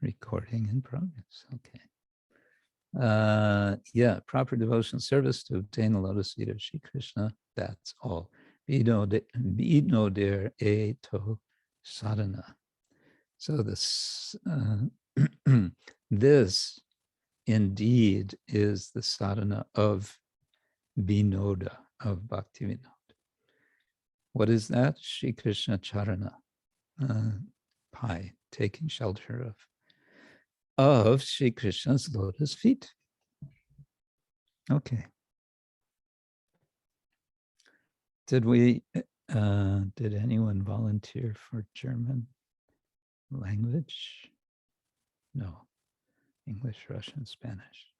Recording in progress. Okay. Yeah, proper devotional service to obtain the lotus feet of Shri Krishna. That's all. Bino der eto sadhana. So this this indeed is the sadhana of Vinoda, of Bhaktivinoda. What is that? Shri Krishna Charana, pai, taking shelter of Shri Krishna's lotus feet. Okay. Did anyone volunteer for German language? No. English, Russian, Spanish.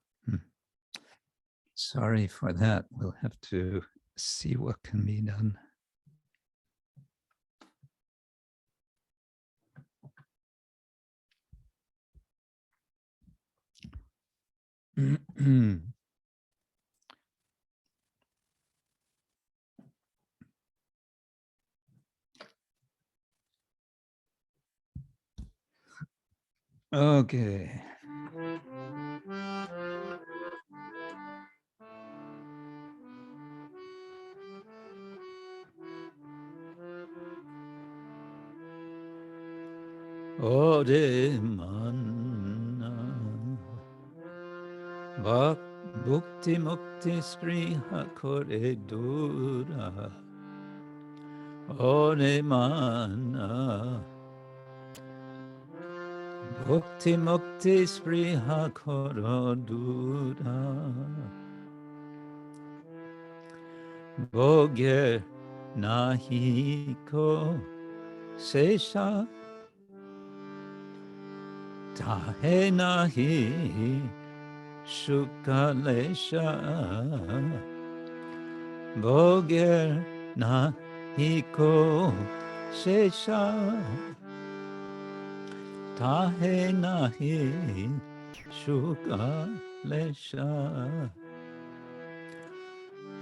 Sorry for that. We'll have to see what can be done. Okay. Ode manna bhukti mukti-sprha kore Dura. Ode manna bhukti mukti-sprha kore Dura. Bhoger nahiko sesa tahe nahi sukha-lesa bhoger nahiko sesa tahe nahi sukha-lesa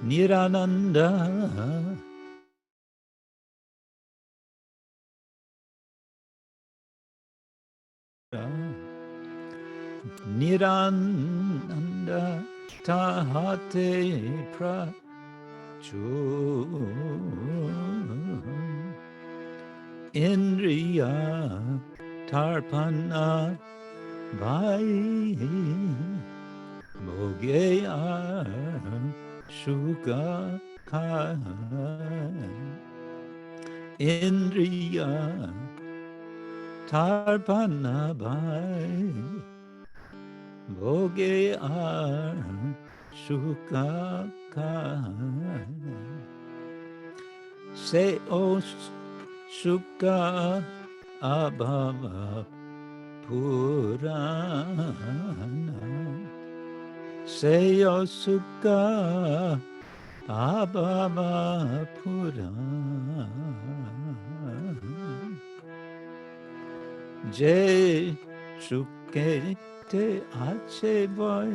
nirananda nirananda tahe prachu indriya-tarpana bhoger sukha-lesa indriya-tarpana bhoger sukha-lesa se-o sukha abhava-purana se-o sukha abhava-purana je sukete ache boy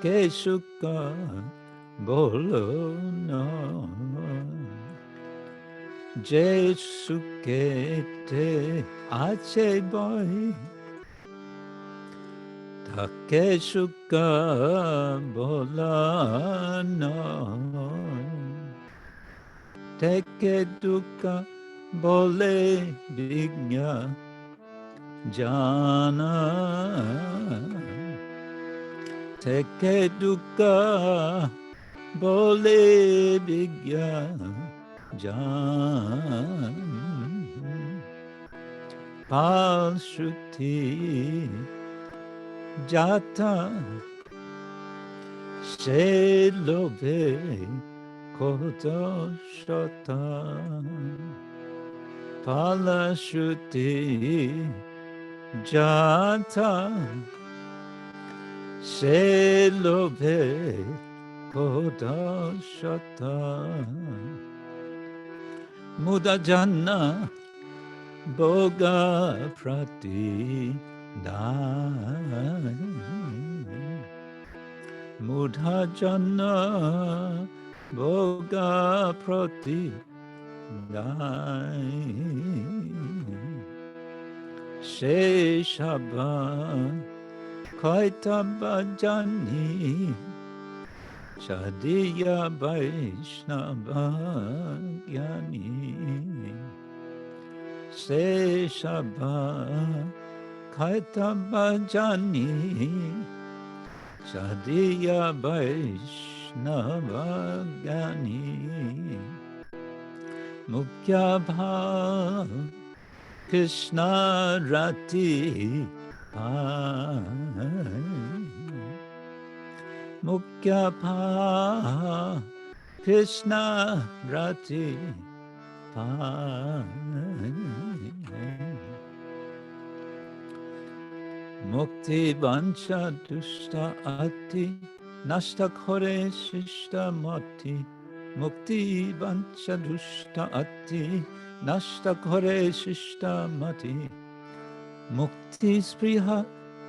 take sukha bolo no je sukete ache boy take sukha bola no teke dukkha bole bijna-jana teke dukkha bole bijna-jana phal-sruti jata se lobhe koto shota phal-sruti jata se lobhe koto shota mudha-jana bhoger-pradhana mudha-jana bhoger-pradhana se-saba kaitaba-pradhana Chadiya baisnaba-jnani se-saba kaitaba-pradhana Chadiya baisnaba-jnani mukhya-phal krsna-rati mukhya-phal krsna-rati mukti-banca dusta-ati nasta-kore sista-mati mukti-banca dusta-ati nasta-kore sista-mati mukti-sprha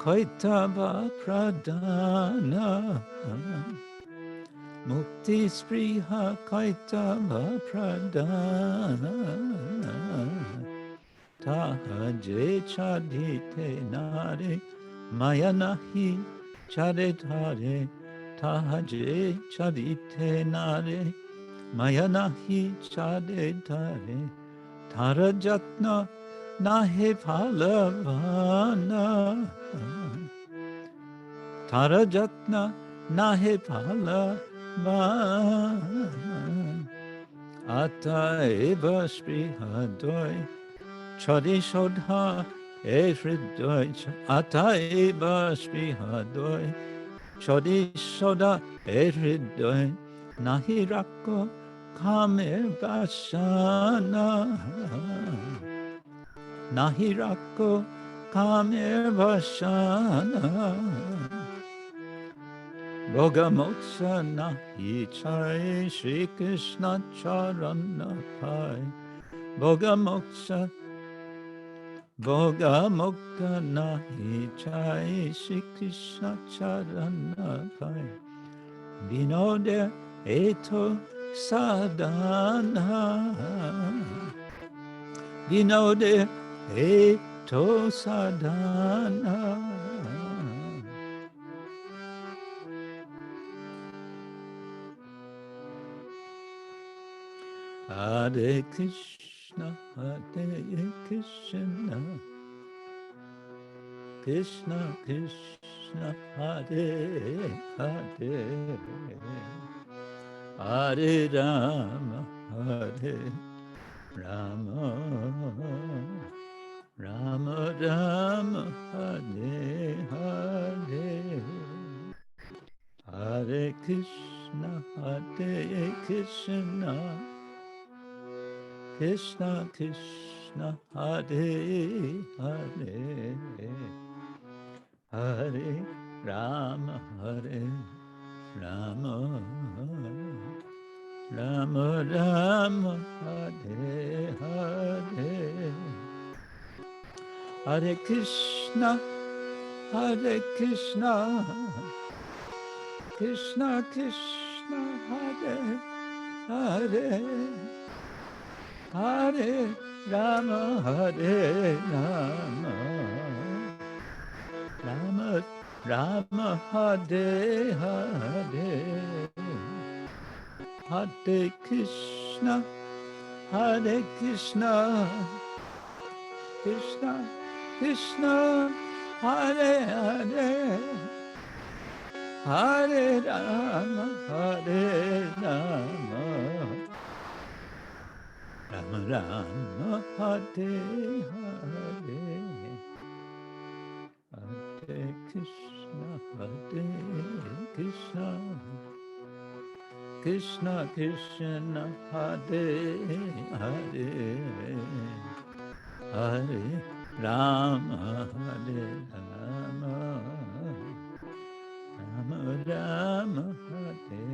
kaitaba-pradhana mukti-sprha kaitaba-pradhana tahe chadite nare maya nahi chadetare tahe chadite nare maya nahi chadetare tarajatna nahe phal-vana tarajatna nahe phal-vana ataeva sprihadoi Chadishodha ehridoi ataeva sprihadoi Chadishodha ehridoi nahirako kame vasana nahirako kame vasana Bhogamotsa nahi chai Shri Krishna charana pai Bhogamoksa nahi chai Shri Krishna charana pai Vinode eto sadhana Vinode eto sadhana Hare Krishna, Krishna Krishna, Hare Hare, Hare Rama, Hare Rama, Rama Rama, Hare Hare, Hare Krishna, Krishna Krishna, Hare Hare, Hare Rama, Hare Rama, Rama Rama, Hare Hare, Hare Krishna, Krishna Krishna, Hare Hare, Hare Rama, Hare Rama, Rama Rama, Hare Hare, Hare Krishna, Krishna Krishna, Hare Hare, Hare Rama, Hare Rama, Rama Rama, Hare Hare, Hare Krishna, Krishna Krishna, Hare Hare, Hare Rama, Hare Rama, Rama Rama, Hare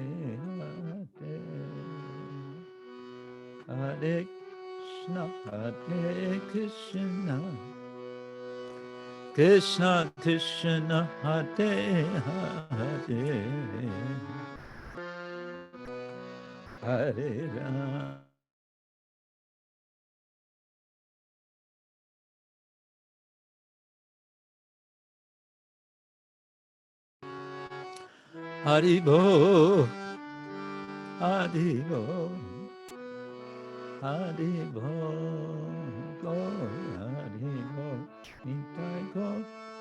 Hare, Hare Krishna, Krishna Krishna, Hare Hare, Hare Rama. Haribo, Haribo, Haribo, go, Haribo, Nitai go,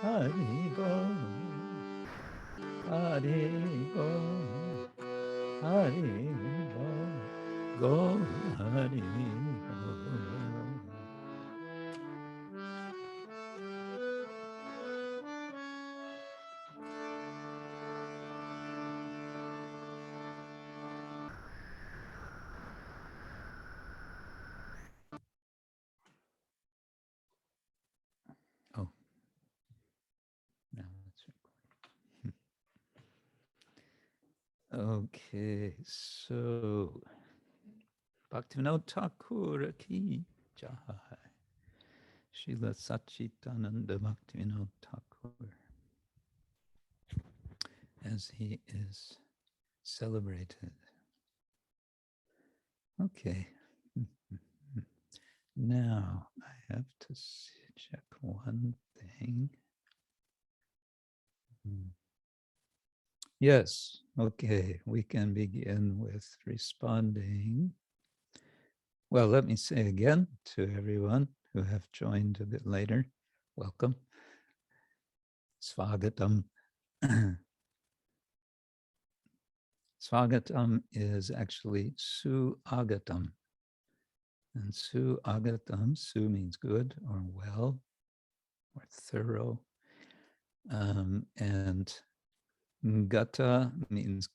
Haribo, Haribo, Haribo, go, Haribo. Oh, now it's recording. Okay, so Bhaktivinoda Thakura ki jai. Srila Satchitananda Bhaktivinoda Thakur, as he is celebrated. Okay. Now I have to check one thing. Yes, okay, we can begin with responding. Well, let me say again to everyone who have joined a bit later, welcome. Swagatam. Swagatam is actually su-agatam. And su-agatam, su means good or well or thorough. And gata means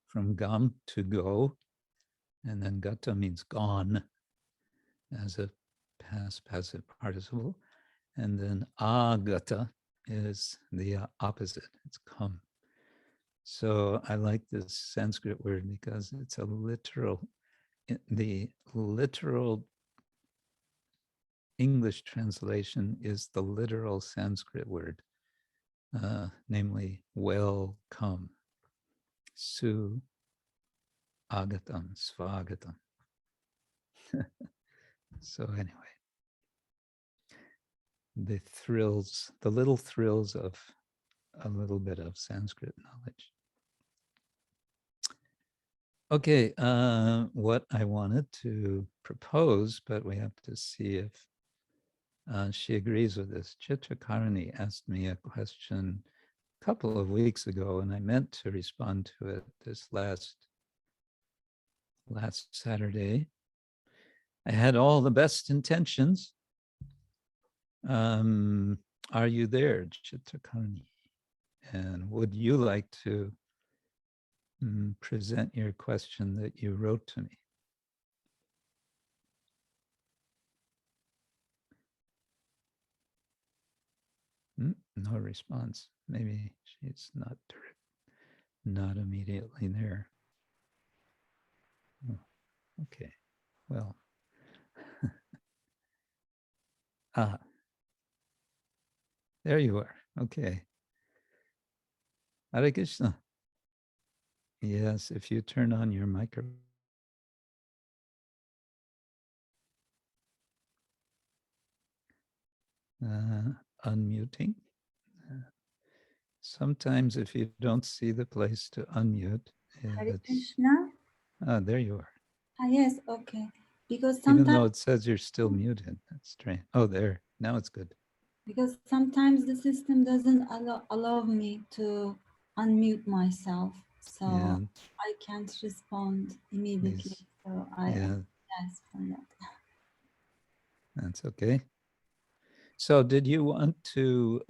from gam to go. And then gata means gone as a past passive participle. And then agata is the opposite, it's come. So I like this Sanskrit word because it's a literal, the literal English translation is the literal Sanskrit word, namely welcome, su agatam, svagatam. So anyway, the thrills, the little thrills of a little bit of Sanskrit knowledge. Okay, what I wanted to propose, but we have to see if she agrees with this. Chitrakarani asked me a question a couple of weeks ago, and I meant to respond to it this last Saturday. I had all the best intentions. Are you there, Chitrakarani? And would you like to present your question that you wrote to me? No response. Maybe she's not immediately there. Oh, okay, well. There you are. Okay. Hare Krishna. Yes, if you turn on your microphone. Unmuting. Sometimes if you don't see the place to unmute, Hare Krishna. There you are. Yes, okay. Because Even sometimes, though it says you're still muted, that's strange. Oh, there. Now it's good. because sometimes the system doesn't allow me to unmute myself, so Yeah. I can't respond immediately. So I apologize for that. That's okay. So did you want to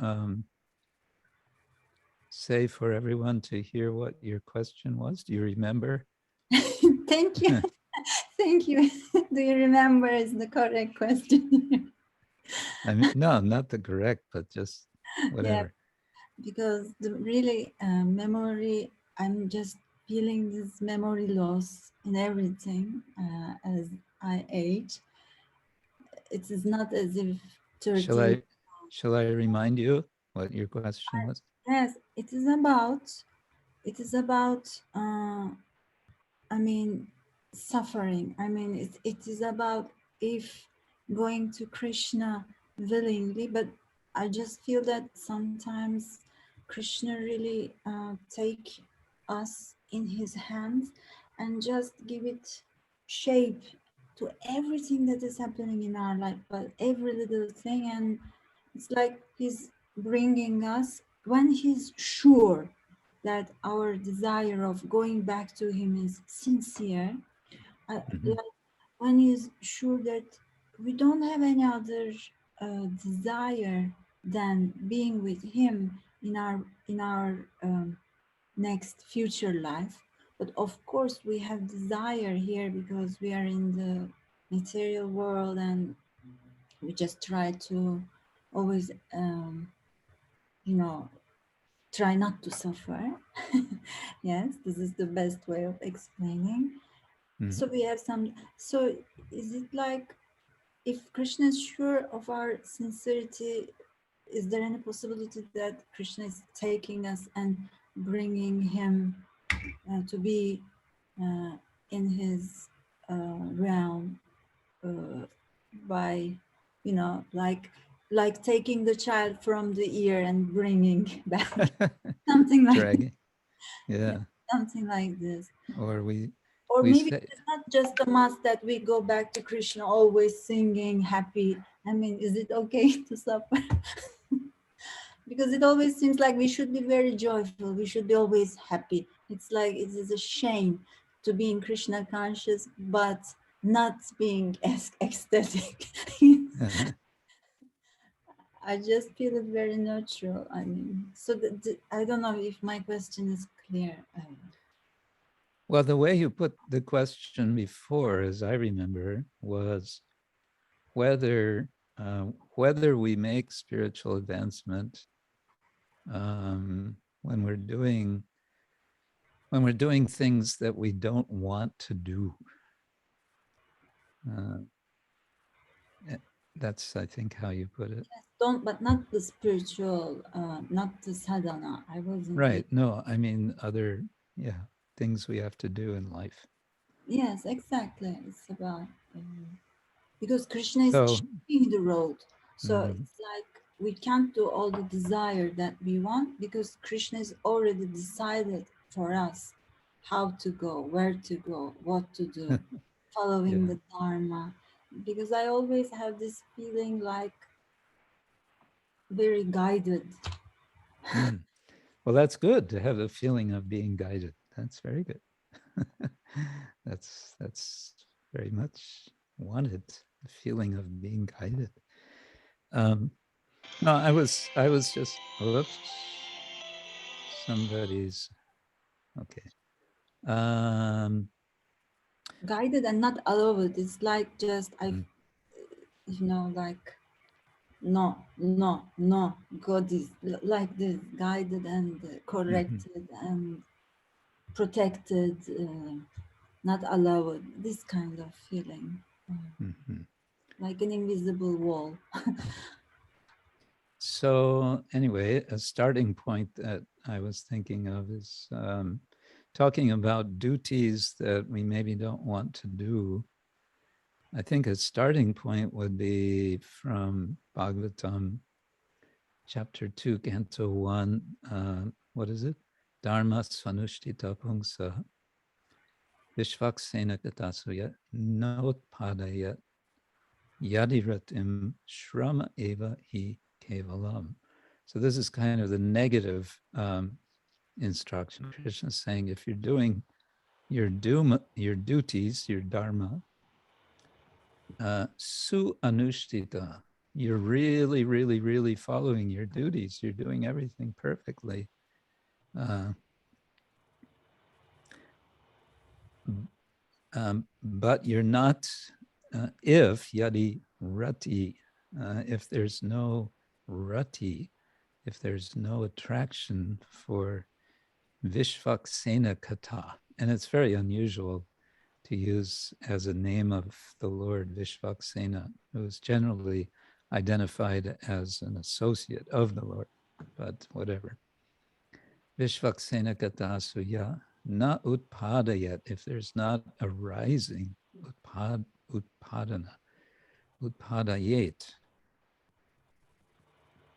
say for everyone to hear what your question was? Do you remember? Thank you. Thank you. Do you remember is the correct question? I mean, no, not the correct, but just whatever. Yeah, because the really memory, I'm just feeling this memory loss in everything as I age. It is not as if 13. Shall I remind you what your question was? Yes, it is about, I mean, suffering. I mean, it is about if going to Krishna willingly, but I just feel that sometimes Krishna really take us in his hands and just give it shape to everything that is happening in our life, but every little thing. And it's like he's bringing us when he's sure that our desire of going back to him is sincere, Mhm. like when he's sure that we don't have any other desire than being with him in our next future life. But of course we have desire here because we are in the material world, and we just try to always you know try not to suffer. Yes, this is the best way of explaining. Mhm. So we have some, so is it like, if Krishna is sure of our sincerity, is there any possibility that Krishna is taking us and bringing him to be uh, in his realm uh, by, like taking the child from the ear and bringing back, something like Dragging. yeah, Yeah. something like this. Or Or we maybe say, it's not just a must that we go back to Krishna always singing happy. I mean, is it okay to suffer? Because it always seems like we should be very joyful, we should be always happy. It's like it is a shame to be in Krishna conscious but not being ecstatic. uh, I just feel it very natural. I mean, so I don't know if my question is clear. well, the way you put the question before, as I remember, was whether whether we make spiritual advancement when we're doing things that we don't want to do. Uh, eh, that's, I think, how you put it. Don't, but not the spiritual, not the sadhana. I wasn't Right. No, I mean other, yeah, things we have to do in life. Yes, exactly. It's about because Krishna is So, showing the road. So mhm, it's like we can't do all the desire that we want because Krishna is already decided for us how to go, where to go, what to do, following yeah. the Dharma. Because I always have this feeling like very guided. Mm. Well, that's good to have a feeling of being guided. That's very good. That's very much wanted, the feeling of being guided. Um, no, I was just, whoops, somebody's, okay. Guided and not allowed. It's like just Mm, like no, God is like this, guided and mhm, corrected and protected, not allowed, this kind of feeling, mhm. like an invisible wall. So anyway, a starting point that I was thinking of is talking about duties that we maybe don't want to do. I think a starting point would be from Bhagavatam, chapter 2, canto 1. What is it? Dharma svanushtita pungsa vishvaksena katasuya notpadaya yadiratim shrama eva hi kevalam. So this is kind of the negative instruction. Krishna is saying if you're doing your duties, your dharma, su anushtita, you're really, really, really following your duties. You're doing everything perfectly. Uh, but you're not, if yadi rati, if there's no rati, if there's no attraction for Vishvaksena kata, and it's very unusual to use as a name of the Lord Vishvaksena, who is generally identified as an associate of the Lord, but whatever. Vishvaksena kata suya na utpadayat, if there's not a rising, utpadana, utpadayet,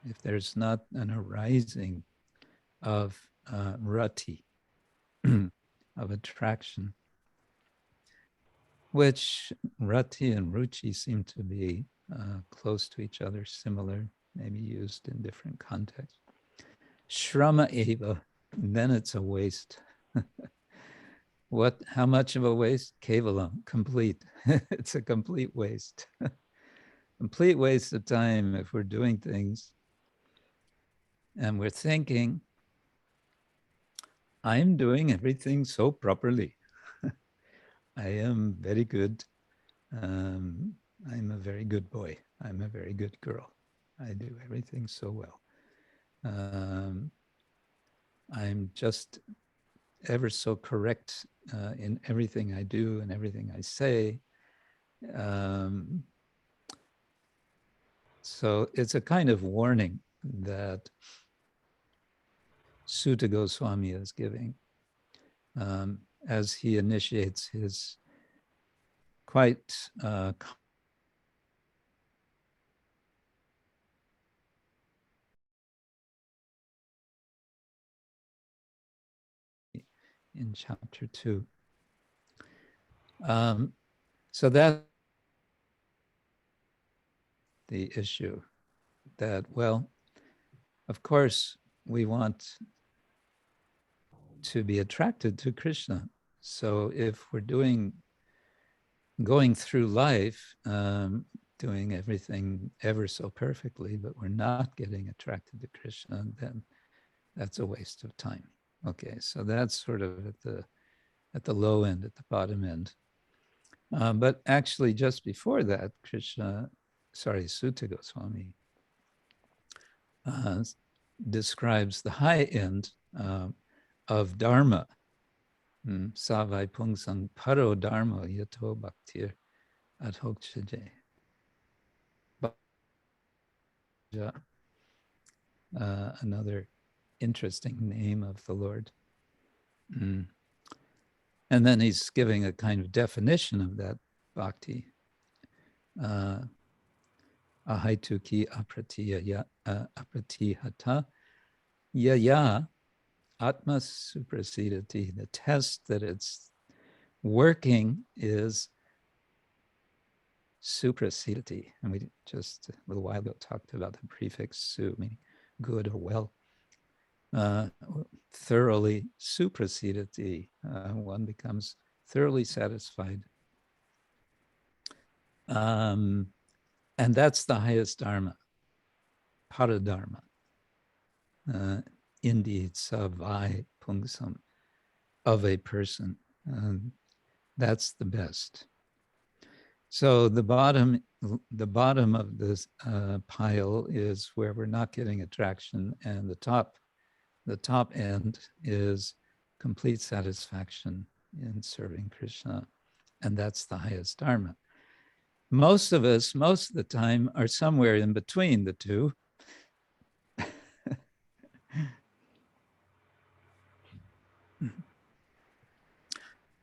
if there's not an arising of rati, of attraction, which rati and ruchi seem to be close to each other, similar, maybe used in different contexts. Shrama eva, then it's a waste. How much of a waste? Kevalam, complete. It's a complete waste. Complete waste of time if we're doing things and we're thinking, I'm doing everything so properly. I am very good. I'm a very good boy. I'm a very good girl. I do everything so well. I'm just ever so correct in everything I do and everything I say. So it's a kind of warning that Sutta Goswami is giving as he initiates his quite in chapter 2. So that's the issue, that, well, of course, we want to be attracted to Krishna. So if we're going through life, doing everything ever so perfectly, but we're not getting attracted to Krishna, then that's a waste of time. Okay, so that's sort of at the low end, at the bottom end. But actually, just before that, Sutta Goswami describes the high end of dharma. Savai pungsang paro dharma yato bhaktir adhokchaje. Another interesting name of the Lord. And then he's giving a kind of definition of that bhakti. Ahaituki apratihata yaya atma suprasidati. The test that it's working is suprasidati. And we just a little while ago talked about the prefix su, meaning good or well. Thoroughly suprasidati. One becomes thoroughly satisfied. And that's the highest dharma, paradharma. Indeed, savai pungsam, of a person. That's the best. So the bottom of this pile is where we're not getting attraction, and the top end is complete satisfaction in serving Krishna, and that's the highest dharma. Most of us, most of the time, are somewhere in between the two.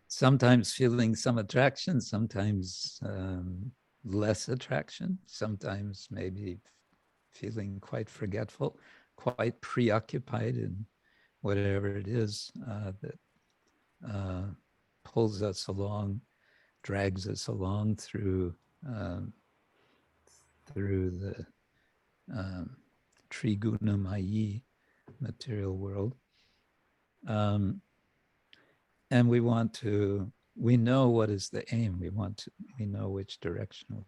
Sometimes feeling some attraction, sometimes less attraction, sometimes maybe feeling quite forgetful, quite preoccupied in whatever it is that pulls us along, drags us along through the Triguna-mayi material world. And we know what is the aim. We know which direction.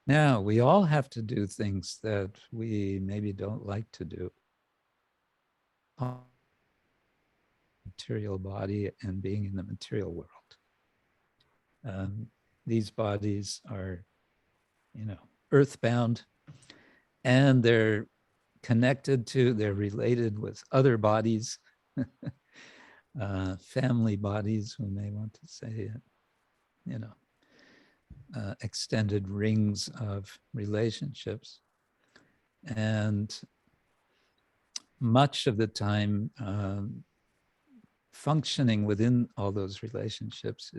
Now, we all have to do things that we maybe don't like to do. Material body and being in the material world. These bodies are, earthbound, and they're related with other bodies, family bodies, we may want to say, extended rings of relationships. And much of the time, functioning within all those relationships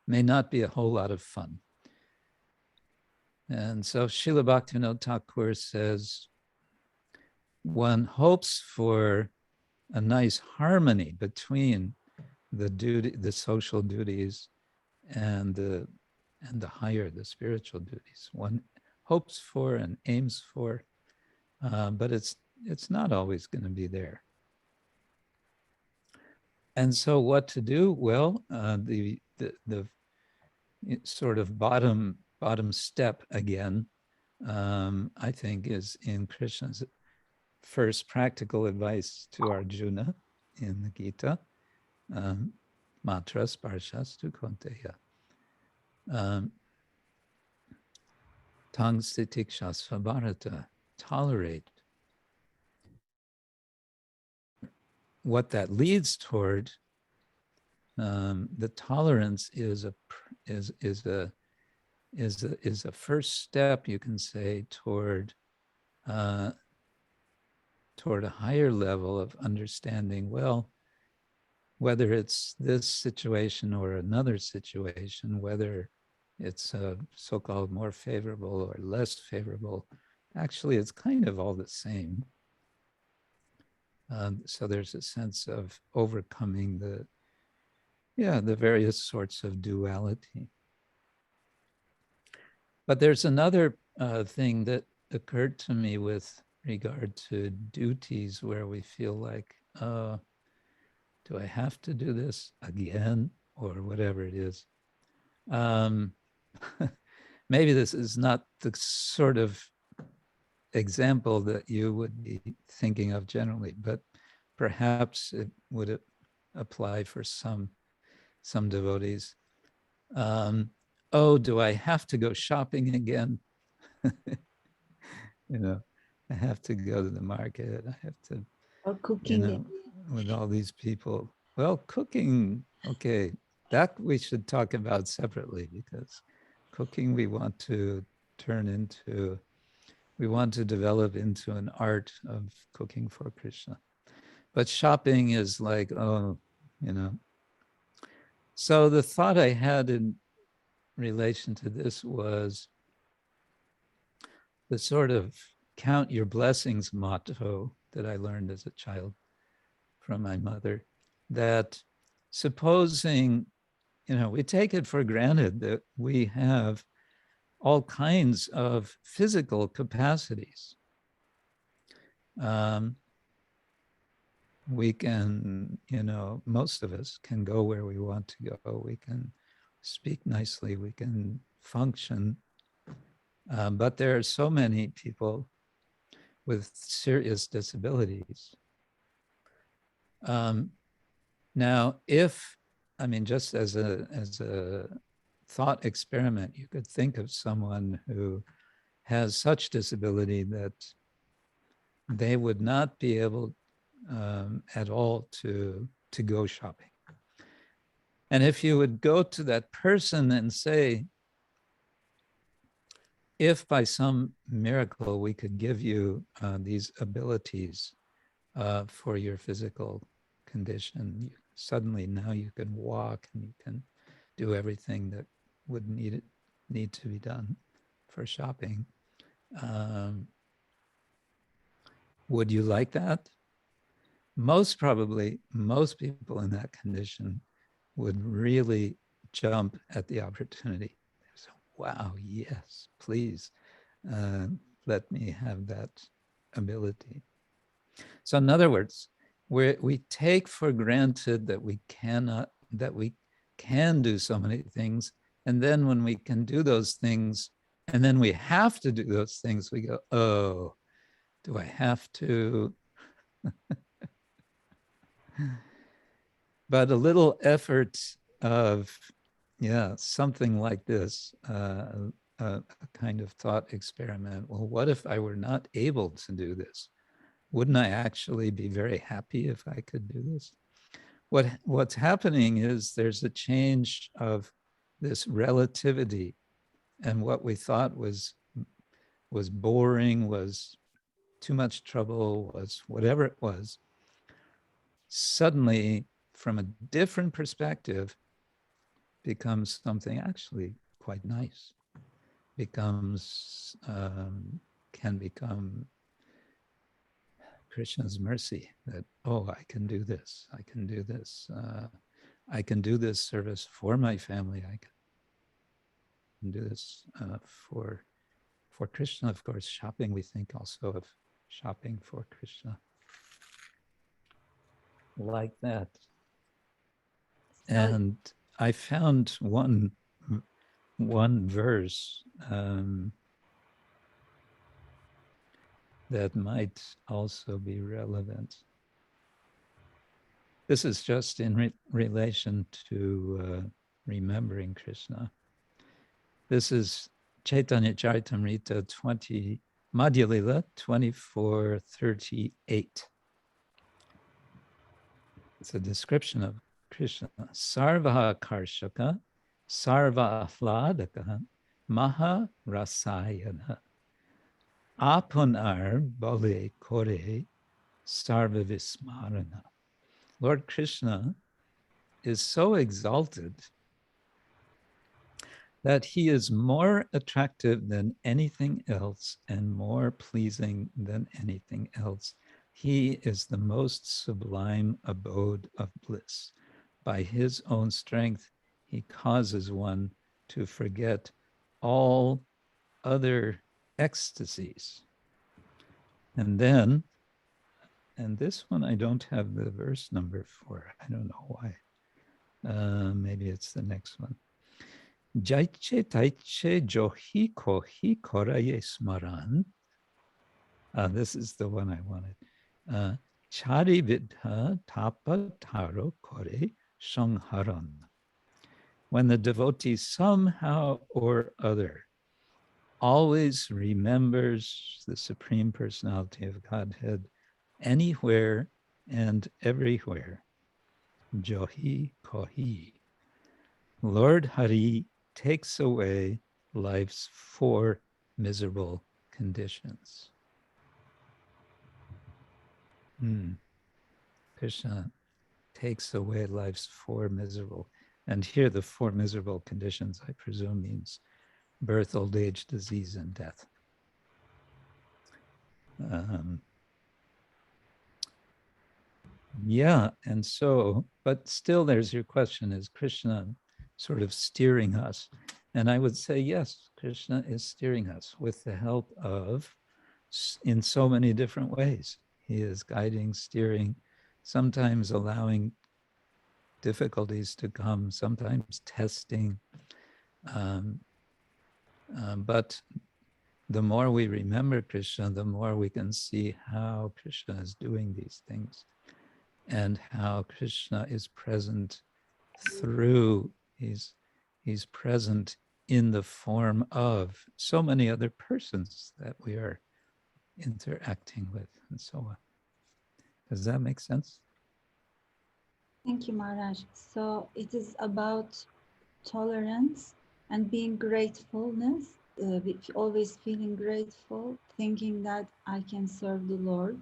may not be a whole lot of fun. And so Srila Bhaktivinoda Thakur says, one hopes for a nice harmony between the social duties and the higher, the spiritual duties one hopes for and aims for, but it's not always going to be there. And so what to do? Well, the sort of bottom step again, I think, is in Krishna's first practical advice to Arjuna in the Gita, matra sparshastu kaunteya. Tang sitikshasva bharata, tolerate. What that leads toward, the tolerance is a first step, you can say, toward a higher level of understanding. Well, whether it's this situation or another situation, whether it's so-called more favorable or less favorable, actually it's kind of all the same. So there's a sense of overcoming the various sorts of duality. But there's another thing that occurred to me with regard to duties where we feel like, do I have to do this again, or whatever it is? Maybe this is not the sort of example that you would be thinking of generally, but perhaps it would apply for some devotees. Oh, do I have to go shopping again? I have to go to the market. I have to, or cooking. With all these people. Well, cooking, okay, that we should talk about separately, because cooking we want to develop into an art of cooking for Krishna. But shopping is like, So the thought I had in relation to this was the sort of count your blessings motto that I learned as a child from my mother, that supposing, we take it for granted that we have all kinds of physical capacities. We can, most of us can go where we want to go. We can speak nicely. We can function. But there are so many people with serious disabilities. Now, just as a thought experiment, you could think of someone who has such disability that they would not be able at all to go shopping. And if you would go to that person and say, if by some miracle we could give you these abilities for your physical condition, suddenly now you can walk and you can do everything that would need to be done for shopping. Would you like that? Most probably, most people in that condition would really jump at the opportunity. So, wow, yes, please let me have that ability. So in other words, we take for granted that we can do so many things. And then when we can do those things, and then we have to do those things, we go, oh, do I have to? But a little effort of, something like this, a kind of thought experiment. Well, what if I were not able to do this? Wouldn't I actually be very happy if I could do this? What's happening is there's a change of this relativity, and what we thought was boring, was too much trouble, was whatever it was, suddenly from a different perspective becomes something actually quite nice, can become Krishna's mercy that, oh, I can do this. I can do this. I can do this service for my family. I can do this for Krishna. Of course, shopping, we think also of shopping for Krishna. Like that. So, And I found one verse that might also be relevant. This is just in relation to remembering Krishna. This is Chaitanya Charitamrita 20, Madhya Lila 24:38. It's a description of Krishna. Sarva karshaka, sarva ahladaka, maha rasayana, apunar bale kore, sarva vismarana. Lord Krishna is so exalted that he is more attractive than anything else and more pleasing than anything else. He is the most sublime abode of bliss. By his own strength, he causes one to forget all other ecstasies. And then, and this one I don't have the verse number for, I don't know why. Maybe it's the next one. Jaiche taiche johi kohi koraye smaran. This is the one I wanted. Chari vidha tapa taro kore shangharan. When the devotee somehow or other always remembers the Supreme Personality of Godhead anywhere and everywhere, Johi Kohi, Lord Hari takes away life's 4 miserable conditions. Krishna takes away life's 4 miserable, and here the 4 miserable conditions, I presume, means birth, old age, disease, and death. Yeah, and so, but still there's your question, is Krishna sort of steering us? And I would say, yes, Krishna is steering us with the help of, in so many different ways. He is guiding, steering, sometimes allowing difficulties to come, sometimes testing. But the more we remember Krishna, the more we can see how Krishna is doing these things and how Krishna is present through, he's present in the form of so many other persons that we are interacting with and so on. Does that make sense? thank you, Maharaj. So it is about tolerance and being gratefulness, always feeling grateful, thinking that I can serve the Lord.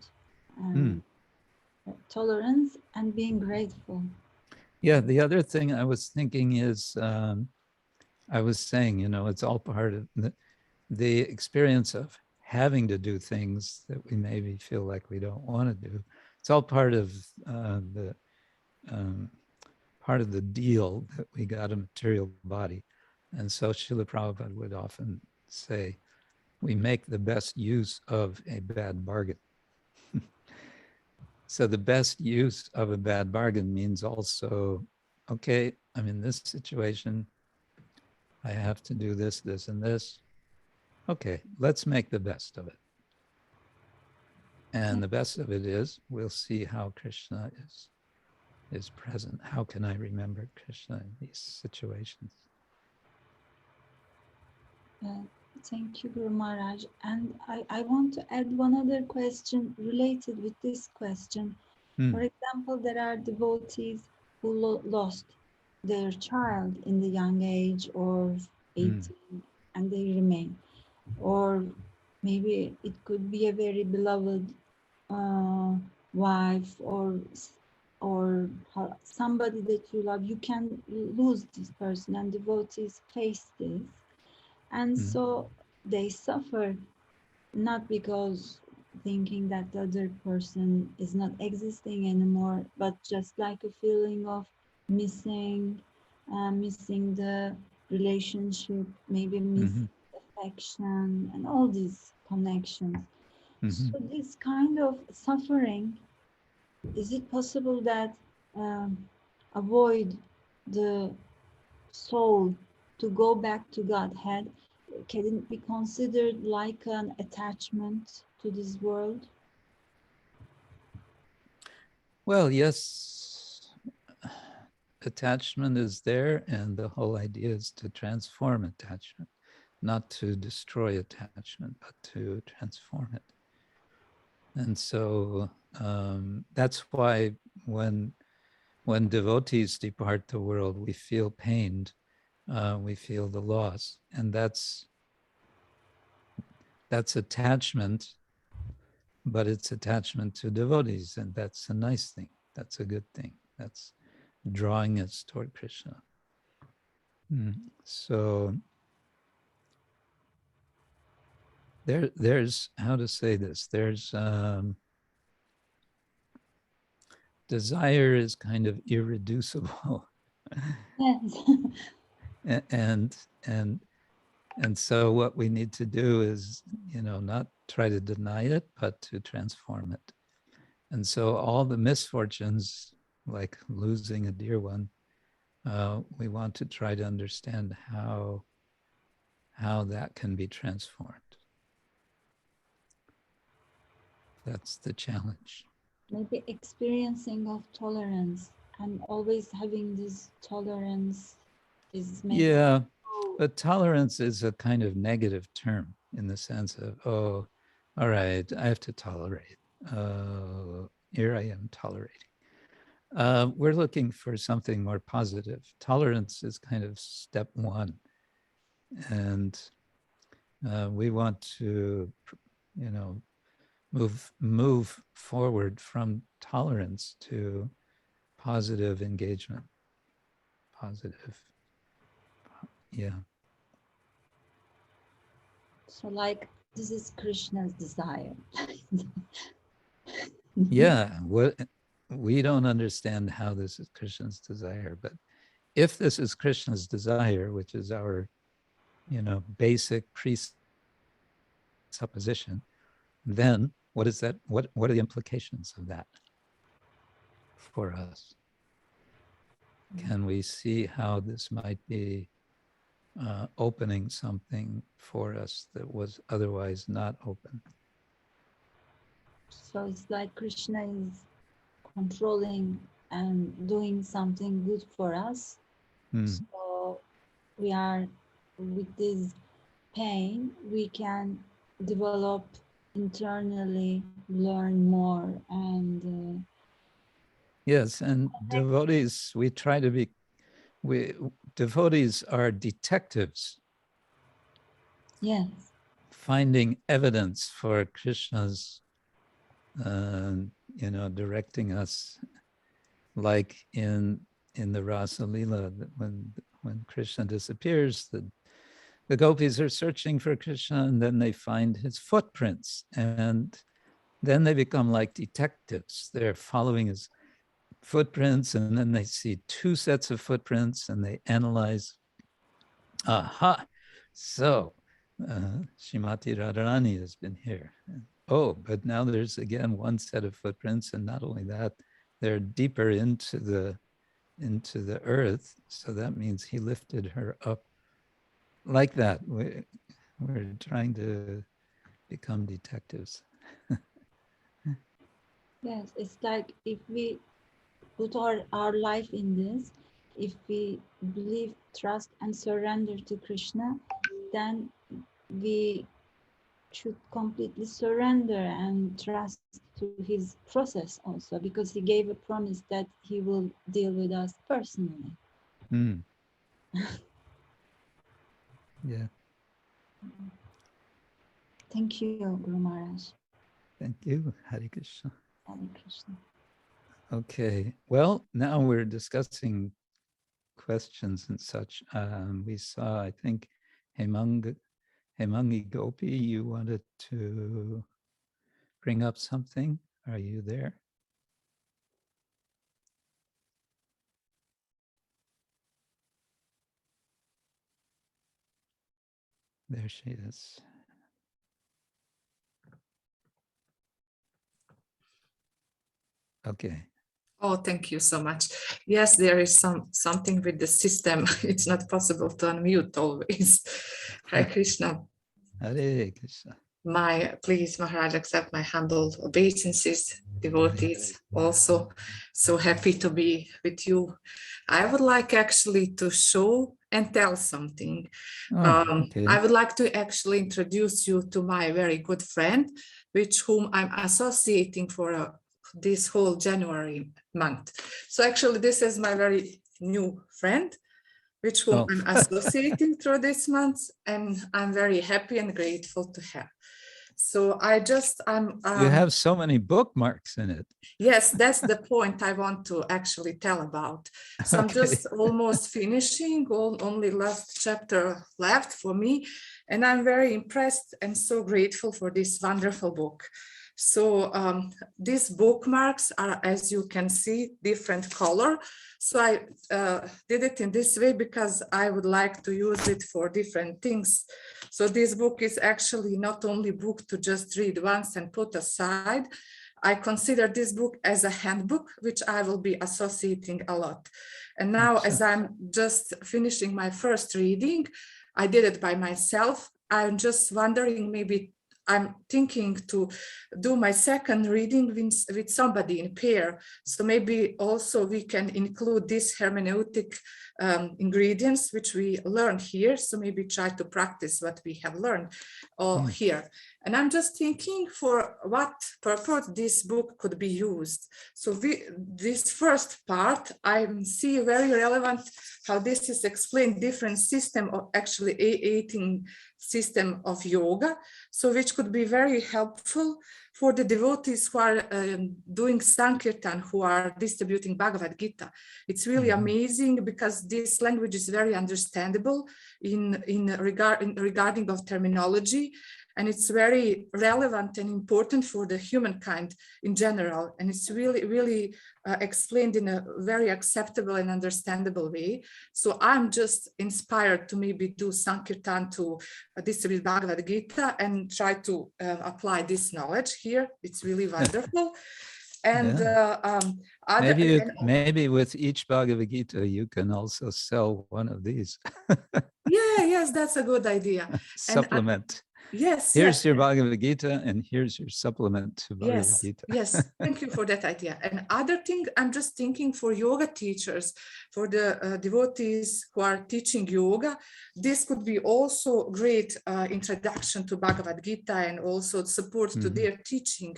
Tolerance and being grateful. Yeah, the other thing I was thinking is, I was saying, it's all part of the experience of having to do things that we maybe feel like we don't want to do. It's all part of the deal that we got a material body. And so Srila Prabhupada would often say, we make the best use of a bad bargain. So the best use of a bad bargain means also, okay, I'm in this situation. I have to do this, this, and this. Okay, let's make the best of it. And the best of it is, we'll see how Krishna is present. How can I remember Krishna in these situations? Thank you, Guru Maharaj. And I want to add one other question related with this question. For example, there are devotees who lost their child in the young age or 18 and they remain. Or maybe it could be a very beloved wife or somebody that you love. You can lose this person, and devotees face this. And so they suffer, not because thinking that the other person is not existing anymore, but just like a feeling of missing, missing the relationship, maybe Mm-hmm. missing affection and all these connections. Mm-hmm. So this kind of suffering, is it possible that um, avoid the soul to go back to Godhead? Can it be considered like an attachment to this world? Well, yes, attachment is there, and the whole idea is to transform attachment, not to destroy attachment, but to transform it. And so that's why when when devotees depart the world, we feel pained, we feel the loss, and that's attachment, but it's attachment to devotees, and that's a nice thing. That's a good thing. That's drawing us toward Krishna. So there's how to say this. There's desire is kind of irreducible, Yes. and and and so what we need to do is, not try to deny it, but to transform it. And so all the misfortunes, like losing a dear one, we want to try to understand how that can be transformed. That's the challenge. Maybe experiencing of tolerance and always having this tolerance is maybe Yeah, also, but tolerance is a kind of negative term in the sense of, oh, all right, I have to tolerate. Here I am tolerating. We're looking for something more positive. Tolerance is kind of step one. And we want to, you know, move forward from tolerance to positive engagement. Positive, yeah. so like this is Krishna's desire. Yeah, what we don't understand how this is Krishna's desire, but if this is Krishna's desire, which is our, basic presupposition, then what is that? What are the implications of that for us? Can we see how this might be opening something for us that was otherwise not open? So it's like Krishna is controlling and doing something good for us. Mm. So we are with this pain, we can develop internally, learn more, and Yes, and devotees, we try to be, we devotees are detectives, yes, finding evidence for Krishna's, directing us, like in the Rasa Lila, when Krishna disappears, the gopis are searching for Krishna, and then they find his footprints, and then they become like detectives. They're following his footprints, and then they see two sets of footprints, and they analyze. Aha! So Shrimati Radharani has been here. Oh, but now there's again one set of footprints, and not only that, they're deeper into the earth. So that means he lifted her up like that. We're trying to become detectives. yes, it's like if we put our life in this, if we believe, trust, and surrender to Krishna, then we should completely surrender and trust to his process also, because he gave a promise that he will deal with us personally. Mm, yeah, Thank you, Guru Maharaj. thank you, Hare Krishna. Hare Krishna. Okay, well, now we're discussing questions and such. We saw, I think, Hemangi Gopi, you wanted to bring up something? Are you there? There she is. Okay. Oh, thank you so much. Yes, there is something with the system. It's not possible to unmute always. Hare Krishna. Hare Krishna. Please, Maharaj, accept my humble obeisances, devotees. Also, so happy to be with you. I would like actually to show and tell something. Okay. I would like to actually introduce you to my very good friend, with whom I'm associating for this whole January month. So actually, this is my very new friend, with whom I'm associating through this month, and I'm very happy and grateful to have. So you have so many bookmarks in it. Yes, that's the point I want to actually tell about. So I'm just almost finishing, only last chapter left for me, and I'm very impressed and so grateful for this wonderful book. So these bookmarks are, as you can see, different color. So I did it in this way because I would like to use it for different things. So this book is actually not only a book to just read once and put aside. I consider this book as a handbook, which I will be associating a lot. And now, as I'm just finishing my first reading, I did it by myself. I'm just wondering, maybe I'm thinking to do my second reading with somebody in pair. So maybe also we can include these hermeneutic ingredients, which we learned here. So maybe try to practice what we have learned here. And I'm just thinking for what purpose this book could be used. So this first part, I see very relevant how this is explained different system of actually 18 system of yoga. So which could be very helpful for the devotees who are doing Sankirtan, who are distributing Bhagavad Gita. It's really amazing because this language is very understandable regarding of terminology. And it's very relevant and important for the humankind in general. And it's really, really explained in a very acceptable and understandable way. So I'm just inspired to maybe do Sankirtan to distribute Bhagavad Gita and try to apply this knowledge here. It's really wonderful. And maybe with each Bhagavad Gita, you can also sell one of these. Yes, that's a good idea. Supplement. Yes. Here's your Bhagavad Gita, and here's your supplement to Bhagavad Gita. Yes. Thank you for that idea. And other thing, I'm just thinking for yoga teachers, for the devotees who are teaching yoga, this could be also great introduction to Bhagavad Gita and also support to their teaching.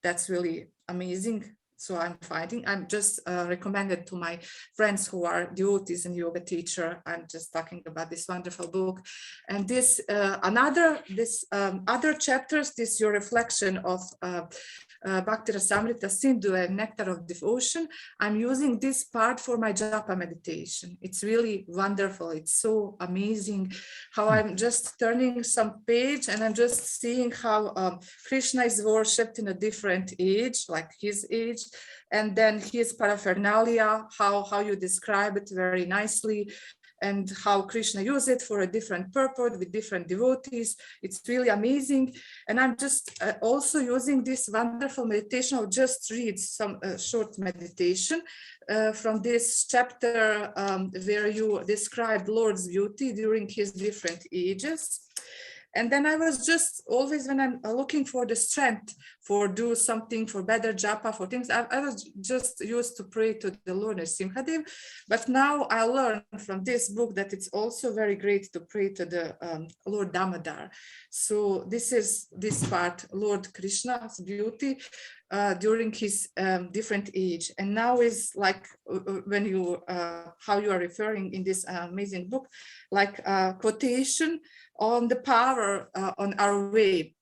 That's really amazing. So I'm just recommended to my friends who are devotees and yoga teacher. I'm just talking about this wonderful book. And this other chapters, this your reflection of Bhakti Rasamrita Sindhu and Nectar of Devotion. I'm using this part for my japa meditation. It's really wonderful. It's so amazing how I'm just turning some page and I'm just seeing how Krishna is worshipped in a different age, like his age, and then his paraphernalia, how you describe it very nicely, and how Krishna used it for a different purpose with different devotees. It's really amazing. And I'm just also using this wonderful meditation. I'll just read some short meditation from this chapter where you described Lord's beauty during his different ages. And then I was just always, when I'm looking for the strength for do something, for better japa, for things, I was just used to pray to the Lord Nrsimhadev. But now I learned from this book that it's also very great to pray to the Lord Damodar. So this is this part, Lord Krishna's beauty during his different age. And now is like when you, how you are referring in this amazing book, like quotation on the power on our way.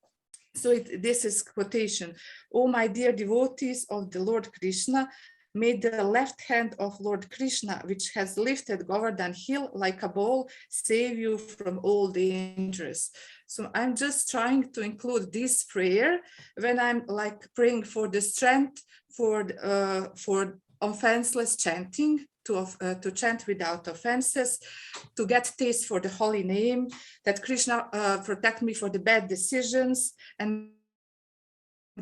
So this is quotation. Oh, my dear devotees of the Lord Krishna, may the left hand of Lord Krishna, which has lifted Govardhan Hill like a ball, save you from all dangers. So I'm just trying to include this prayer when I'm like praying for the strength for offenseless chanting, to chant without offenses, to get taste for the holy name, that Krishna protect me for the bad decisions and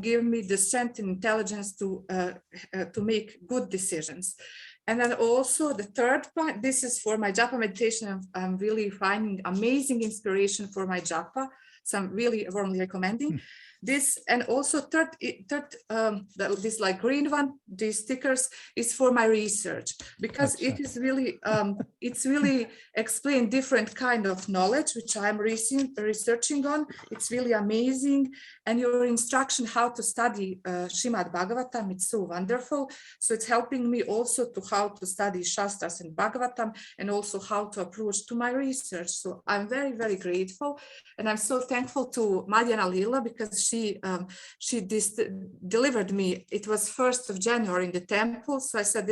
give me the strength and intelligence to make good decisions. And then also the third point, this is for my japa meditation. I'm really finding amazing inspiration for my japa. So I'm really warmly recommending this. And also this like green one, these stickers is for my research, because it is really, it's really explain different kind of knowledge, which I'm researching on. It's really amazing. And your instruction how to study Srimad Bhagavatam, it's so wonderful. So it's helping me also to how to study Shastras and Bhagavatam, and also how to approach to my research. So I'm very, very grateful. And I'm so thankful to Madhyana Lila, because she delivered me. It was 1st of January in the temple. So I said,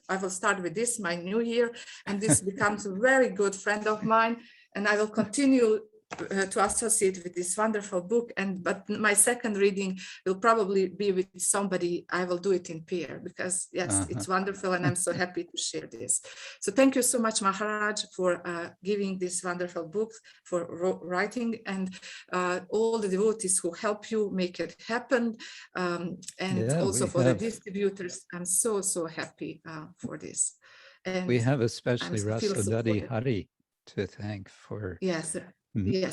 I will start with this, my new year. And this becomes a very good friend of mine. And I will continue to associate with this wonderful book. But my second reading will probably be with somebody. I will do it in pair, because yes, it's wonderful, and I'm so happy to share this. So thank you so much, Maharaj, for giving this wonderful book, for writing, and all the devotees who help you make it happen, and also for the distributors. I'm so happy for this. And we have especially Rasodati Hari to thank for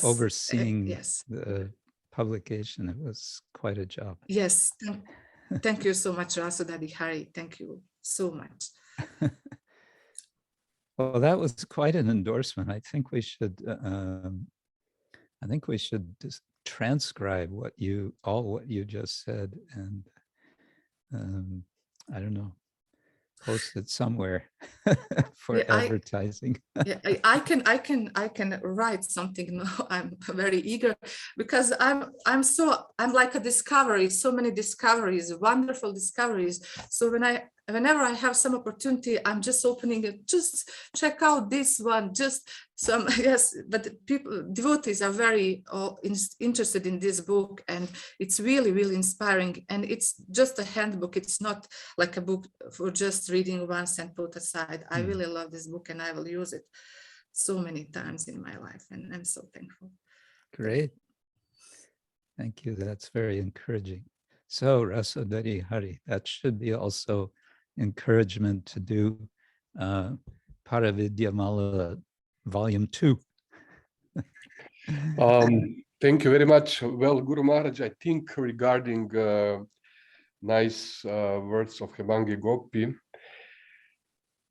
overseeing the publication. It was quite a job. Yes, thank you so much, Rasodati Hari. Thank you so much. Well, that was quite an endorsement. I think we should just transcribe what you just said, and I don't know, post it somewhere for advertising. I can write something. No, I'm very eager, because I'm like a discovery, so many discoveries, wonderful discoveries. So whenever I have some opportunity, I'm just opening it, just check out this one, just some, yes, but devotees are very interested in this book, and it's really, really inspiring. And it's just a handbook. It's not like a book for just reading once and put aside. I really love this book, and I will use it so many times in my life, and I'm so thankful. Great. Thank you. That's very encouraging. So Rasodati Hari, that should be also encouragement to do Paravidyamala Volume 2. Thank you very much. Well, Guru Maharaj, I think regarding nice words of Hemangi Gopi,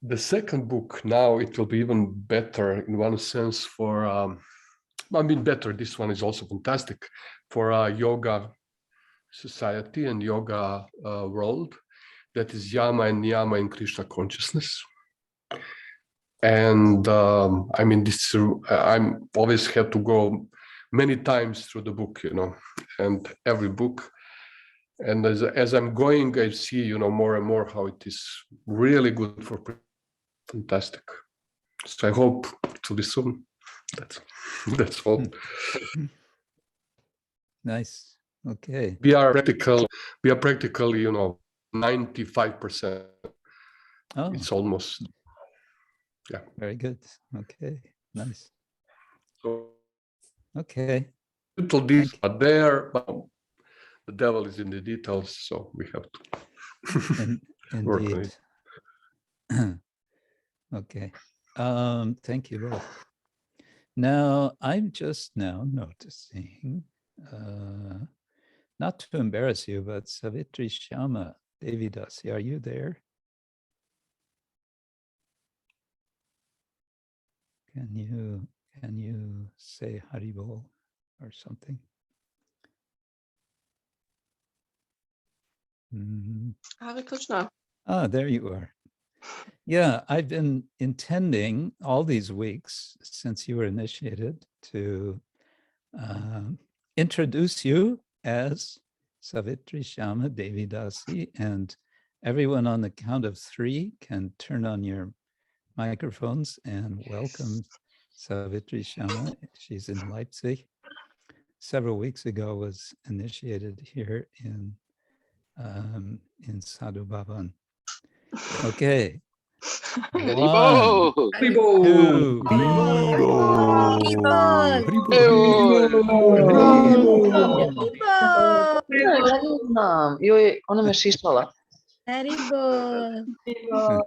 the second book, now it will be even better in one sense for, I mean, better, this one is also fantastic for yoga society and yoga world. That is Yama and Niyama in Krishna consciousness. And I mean, this I'm always had to go many times through the book, you know, and every book. And as I'm going, I see, you know, more and more how it is really good for fantastic. So I hope it will be soon. That's all. Nice. Okay. We are practically, you know, 95%. Oh, it's almost, yeah. Very good. Okay. Nice. So okay. Little details are there, but the devil is in the details, so we have to work on it. Okay. Thank you both. Now, I'm just now noticing, not to embarrass you, but Savitri Shyama Devidasi, are you there? Can you say Haribol or something? Hare Krishna. Ah, there you are. Yeah, I've been intending all these weeks since you were initiated to introduce you as Savitri Shyama Devidasi and everyone on the count of 3 can turn on your microphones and welcome Savitri Shama. She's in Leipzig. Several weeks ago was initiated here in Sadhu-bhavan. Okay. Haribo! 1, Haribo! 2, Joj, ona me šišala. Haribo.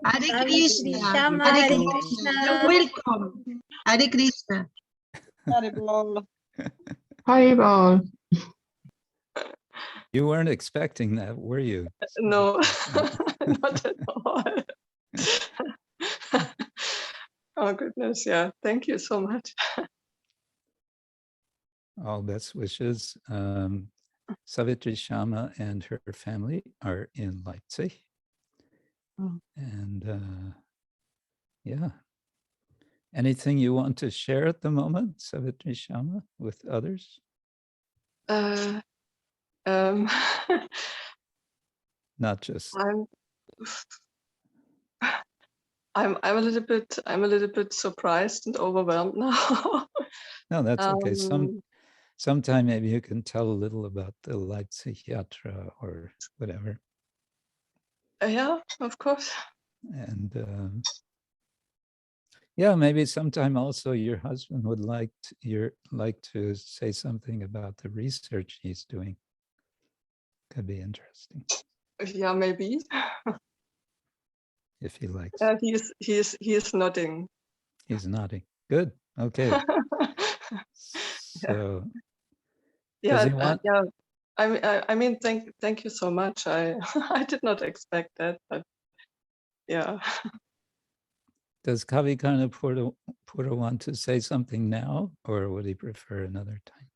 Hare Krishna. Shama, Hare Hare Krishna. Krishna. You're welcome. Hare Krishna. Haribo. You weren't expecting that, were you? No, not at all. Oh goodness, yeah. Thank you so much. All best wishes. Savitri Shama and her family are in Leipzig. And yeah. Anything you want to share at the moment, Savitri Shama, with others? Not just. I'm a little bit surprised and overwhelmed now. No, that's okay. Sometime maybe you can tell a little about the Leipzig Yatra or whatever. Yeah, of course. And yeah, maybe sometime also your husband would like to say something about the research he's doing. Could be interesting. Yeah, maybe. If he likes. He is nodding. He's nodding. Good. Okay. So. Yeah. Does he want? Yeah. I mean, thank you so much. I did not expect that, but yeah. Does Kavikarna-pura want to say something now, or would he prefer another time?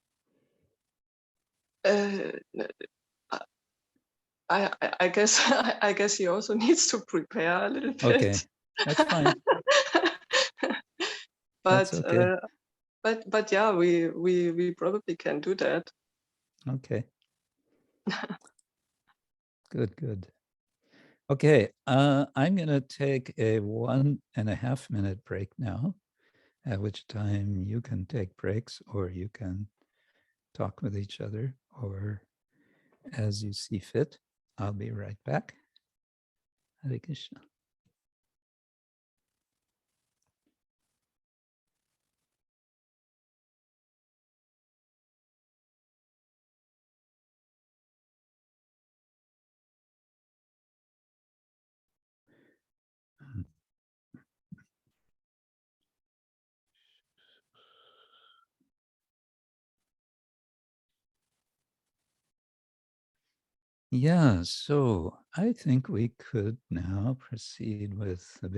I guess he also needs to prepare a little bit. Okay, that's fine. But that's okay. But yeah, we probably can do that. Okay. Good. Okay, I'm going to take a 1.5 minute break now, at which time you can take breaks or you can talk with each other or as you see fit. I'll be right back. Hare Krishna. Yeah, so I think we could now proceed with a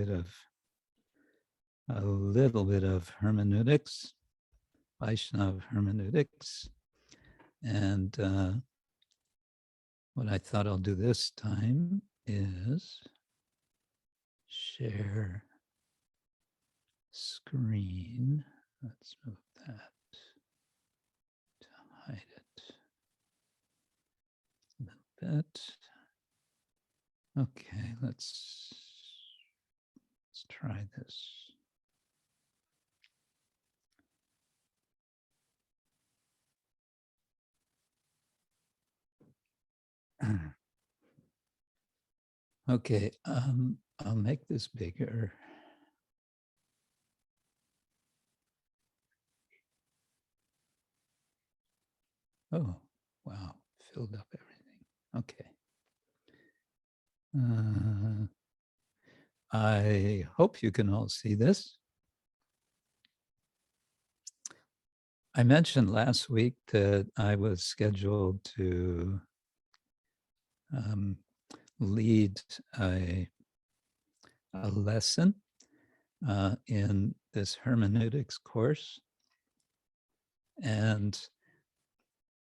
little bit of hermeneutics, Vaishnava Hermeneutics. And what I thought I'll do this time is share screen. Let's move that to hide it a little bit. Okay, let's try this. Okay, I'll make this bigger. Oh, wow, filled up everything. Okay. I hope you can all see this. I mentioned last week that I was scheduled to lead a lesson in this hermeneutics course. And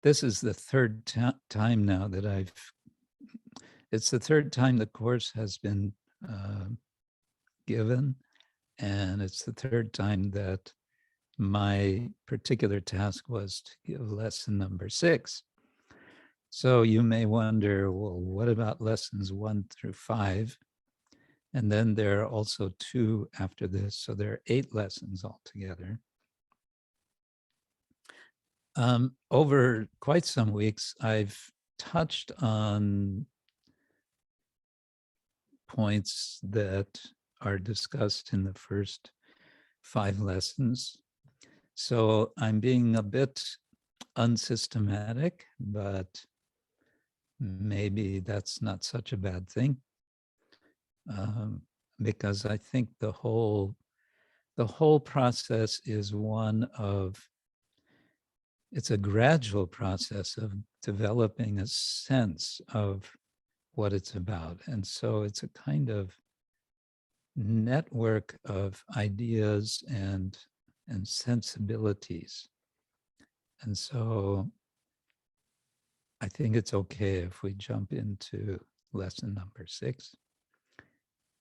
this is the third time now that it's the third time the course has been given. And it's the third time that my particular task was to give lesson number 6. So you may wonder, well, what about lessons 1 through 5? And then there are also 2 after this. So there are 8 lessons altogether. Over quite some weeks, I've touched on points that are discussed in the first 5 lessons. So I'm being a bit unsystematic, but maybe that's not such a bad thing, because I think the whole process is one of, it's a gradual process of developing a sense of what it's about. And so it's a kind of network of ideas and sensibilities. And so I think it's okay if we jump into lesson number 6.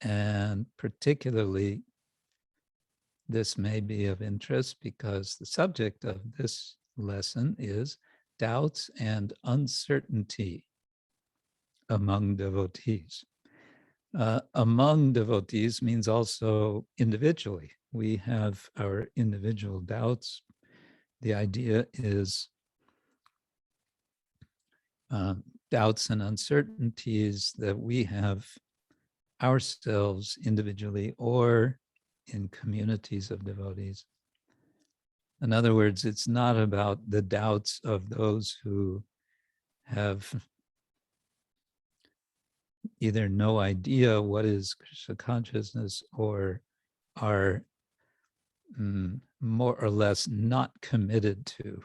And particularly, this may be of interest because the subject of this lesson is doubts and uncertainty among devotees. Among devotees means also individually. We have our individual doubts. The idea is doubts and uncertainties that we have ourselves individually or in communities of devotees. In other words, it's not about the doubts of those who have either no idea what is Krishna consciousness or are more or less not committed to,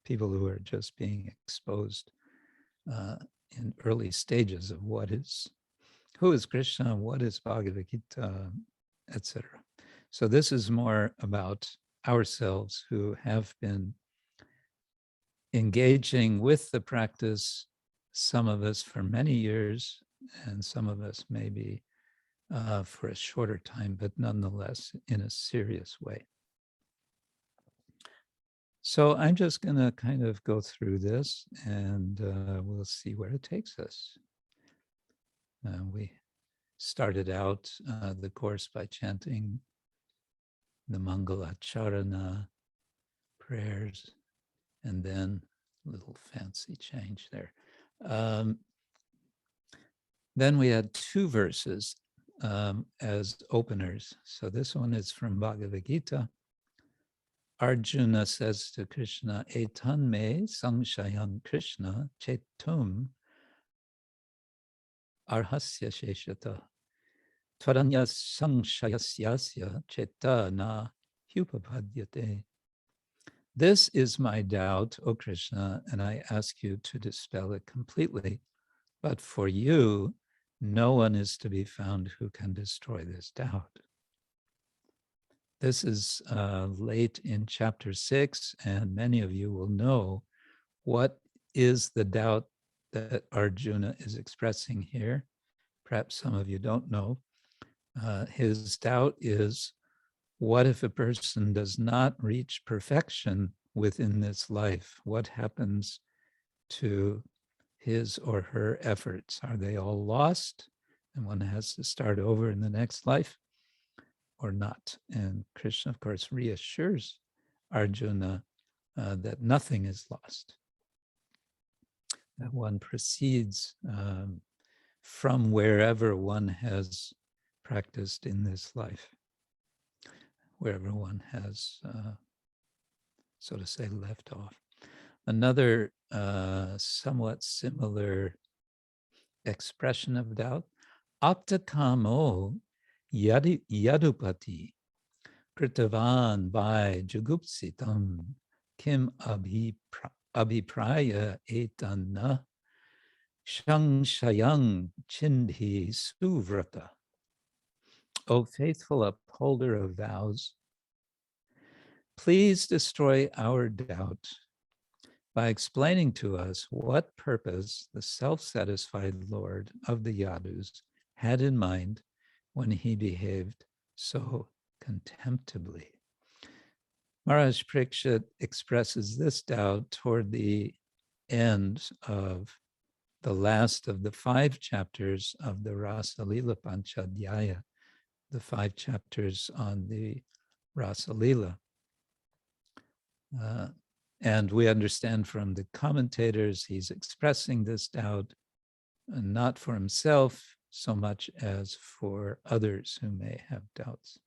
people who are just being exposed in early stages of who is Krishna, what is Bhagavad Gita, etc. So this is more about ourselves who have been engaging with the practice, some of us for many years, and some of us maybe for a shorter time, but nonetheless in a serious way. So I'm just going to kind of go through this and we'll see where it takes us. We started out the course by chanting the Mangala-charana prayers, and then a little fancy change there. Then we had 2 verses as openers. So this one is from Bhagavad Gita. Arjuna says to Krishna, Etan me sangshayam Krishna chetum arhasya sheshata tvaranya sangshayasya cheta na hyupapadyate. This is my doubt, O Krishna, and I ask you to dispel it completely. But for you, no one is to be found who can destroy this doubt. This is late in chapter 6, and many of you will know what is the doubt that Arjuna is expressing here. Perhaps some of you don't know. His doubt is, what if a person does not reach perfection within this life? What happens to his or her efforts? Are they all lost and one has to start over in the next life or not? And Krishna, of course, reassures Arjuna that nothing is lost, that one proceeds from wherever one has practiced in this life, wherever one has, so to say, left off. Another somewhat similar expression of doubt, aptakamo yadupati kritavan by jugupsitam kim abhipraya etanna shangshayang chindhi suvrata. O faithful upholder of vows, please destroy our doubt by explaining to us what purpose the self-satisfied Lord of the Yadus had in mind when he behaved so contemptibly. Maharaj Parikshit expresses this doubt toward the end of the last of the 5 chapters of the Rasa Lila Panchadhyaya, the 5 chapters on the Rasa Lila. And we understand from the commentators, he's expressing this doubt, not for himself so much as for others who may have doubts.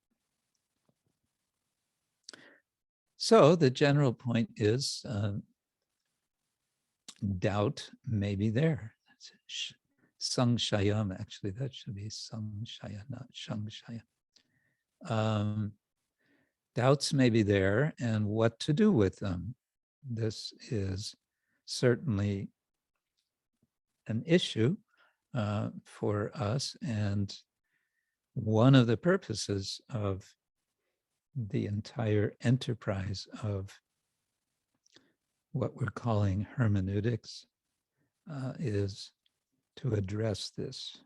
So the general point is doubt may be there. Sangshayam, actually, that should be Sangshaya, not Shangshaya. Doubts may be there, and what to do with them. This is certainly an issue for us, and one of the purposes of the entire enterprise of what we're calling hermeneutics is to address this.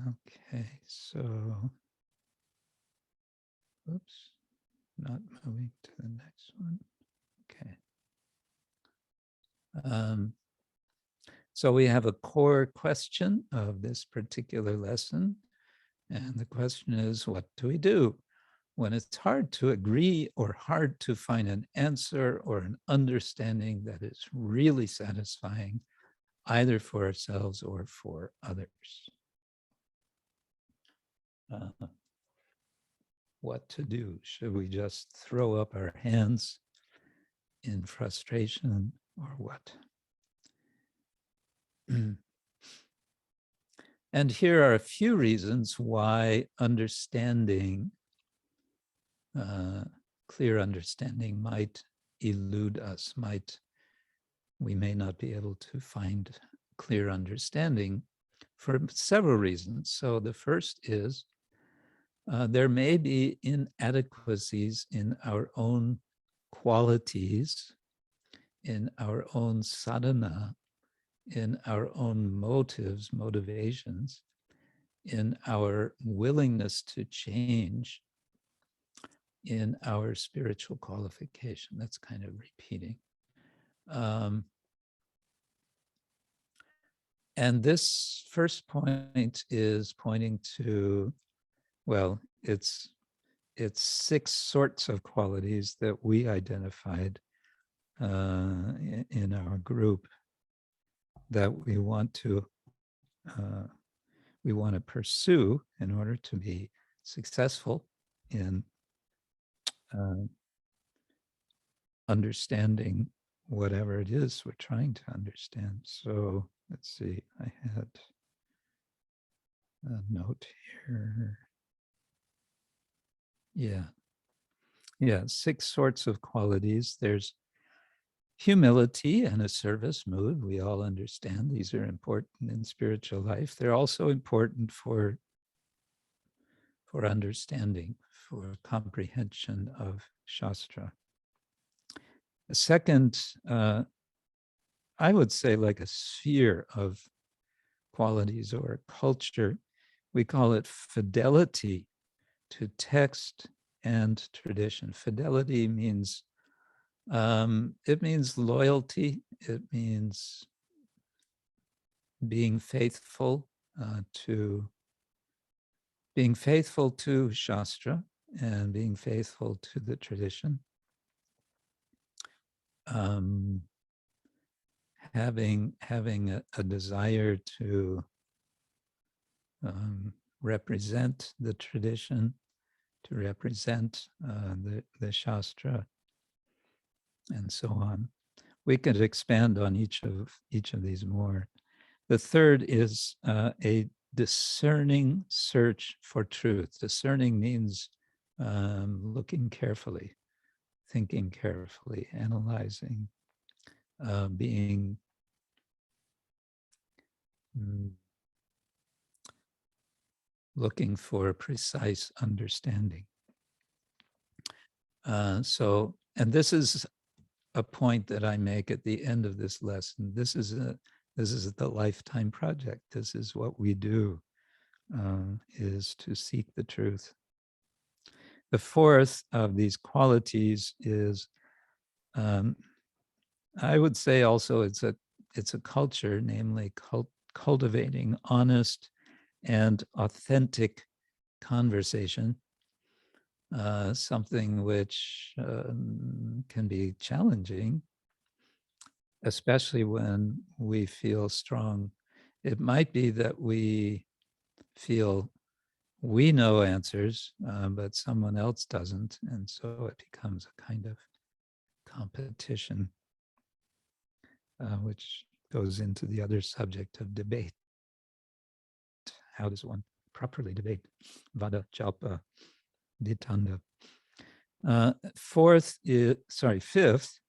Okay, so, oops, not moving to the next one. Okay. So we have a core question of this particular lesson. And the question is, what do we do when it's hard to agree or hard to find an answer or an understanding that is really satisfying, either for ourselves or for others? What to do? Should we just throw up our hands in frustration or what? And here are a few reasons why understanding, clear understanding might elude us, we may not be able to find clear understanding for several reasons. So the first is there may be inadequacies in our own qualities, in our own sadhana, in our own motivations, in our willingness to change, in our spiritual qualification. That's kind of repeating. And this first point is pointing to, well, it's 6 sorts of qualities that we identified in our group that we want to pursue in order to be successful in understanding whatever it is we're trying to understand. So let's see, I had a note here. Yeah, 6 sorts of qualities. There's humility and a service mood. We all understand these are important in spiritual life. They're also important for understanding, for comprehension of Shastra. The second, I would say, like a sphere of qualities or culture, we call it fidelity to text and tradition. Fidelity means it means loyalty. It means being faithful to Shastra and being faithful to the tradition. Having a desire to represent the tradition, to represent the Shastra, and so on. We could expand on each of these more. The third is a discerning search for truth. Discerning means looking carefully, thinking carefully, analyzing, being looking for a precise understanding. And this is a point that I make at the end of this lesson. This is the lifetime project. This is what we do, is to seek the truth. The fourth of these qualities is I would say also it's a culture, namely cultivating honest and authentic conversation, something which can be challenging, especially when we feel strong. It might be that we feel we know answers, but someone else doesn't, and so it becomes a kind of competition, which goes into the other subject of debate. How does one properly debate? Vada, jalpa, ditanda. Fifth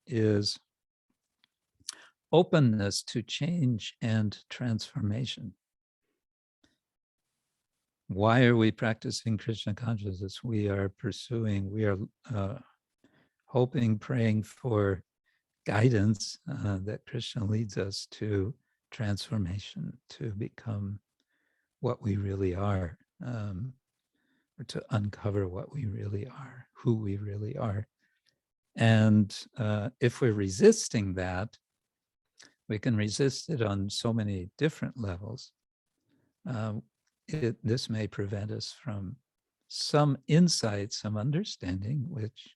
is openness to change and transformation. Why are we practicing Krishna consciousness? We are hoping, praying for guidance that Krishna leads us to transformation, to become what we really are, or to uncover what we really are, who we really are. And if we're resisting that, we can resist it on so many different levels. This may prevent us from some insight, some understanding, which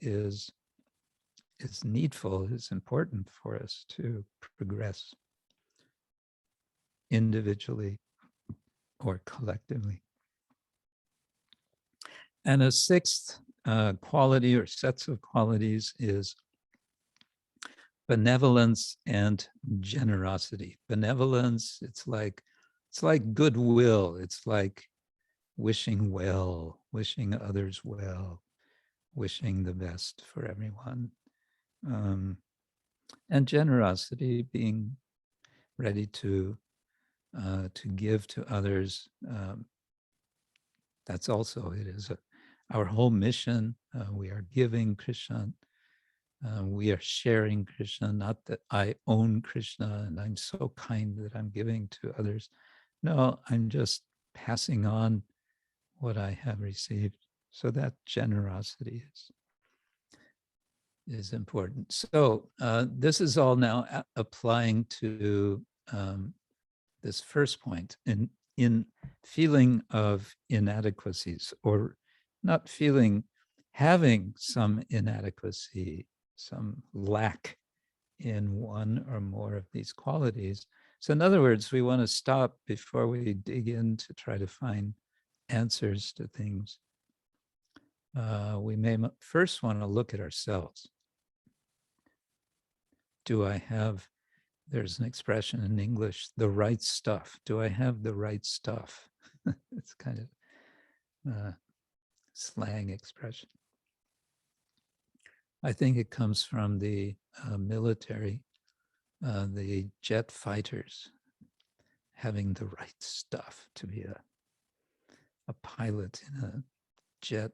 is needful, is important for us to progress individually or collectively. And a sixth quality or sets of qualities is benevolence and generosity. Benevolence, it's like goodwill. It's like wishing well, wishing others well, wishing the best for everyone. And generosity, being ready to give to others. That's also, it is our whole mission. We are giving Krishna. We are sharing Krishna, not that I own Krishna and I'm so kind that I'm giving to others. No, I'm just passing on what I have received. So that generosity is important. So this is all now applying to this first point in feeling of inadequacies, or not feeling, having some inadequacy, some lack in one or more of these qualities. So in other words, we want to stop before we dig in to try to find answers to things. We may first want to look at ourselves. Do I have, there's an expression in English, the right stuff. Do I have the right stuff? It's kind of slang expression. I think it comes from the military, the jet fighters having the right stuff to be a pilot in a jet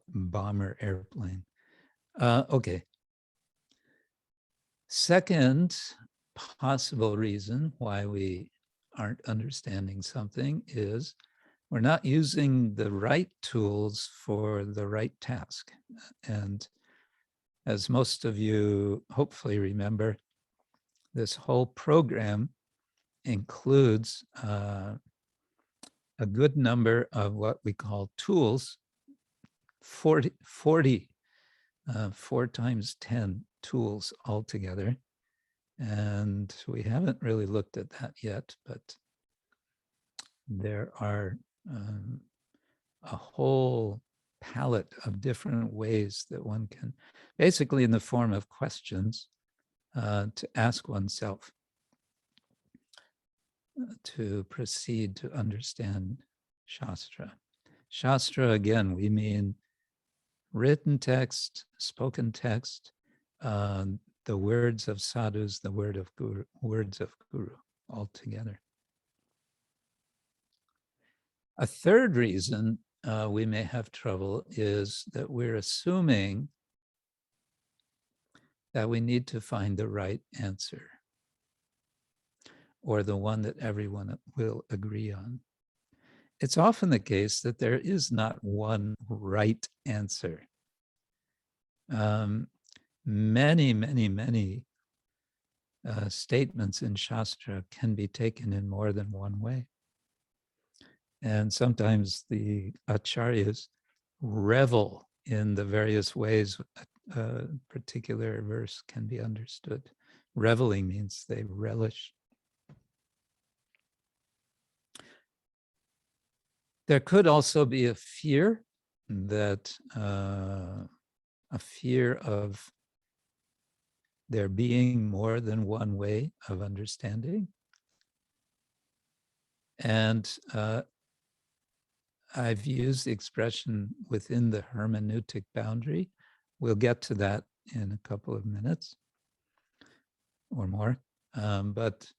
bomber airplane. Okay. Second possible reason why we aren't understanding something is we're not using the right tools for the right task. And as most of you hopefully remember, this whole program includes a good number of what we call tools, 40 4 times 10 tools altogether. And we haven't really looked at that yet, but there are a whole palette of different ways that one can, basically in the form of questions, to ask oneself to proceed to understand Shastra. Shastra, again, we mean written text, spoken text, the words of sadhus, the words of Guru altogether. A third reason we may have trouble is that we're assuming that we need to find the right answer, or the one that everyone will agree on. It's often the case that there is not one right answer. Many statements in Shastra can be taken in more than one way. And sometimes the acharyas revel in the various ways a particular verse can be understood. Reveling means they relish. There could also be a fear that a fear of there being more than one way of understanding. And I've used the expression within the hermeneutic boundary. We'll get to that in a couple of minutes or more. But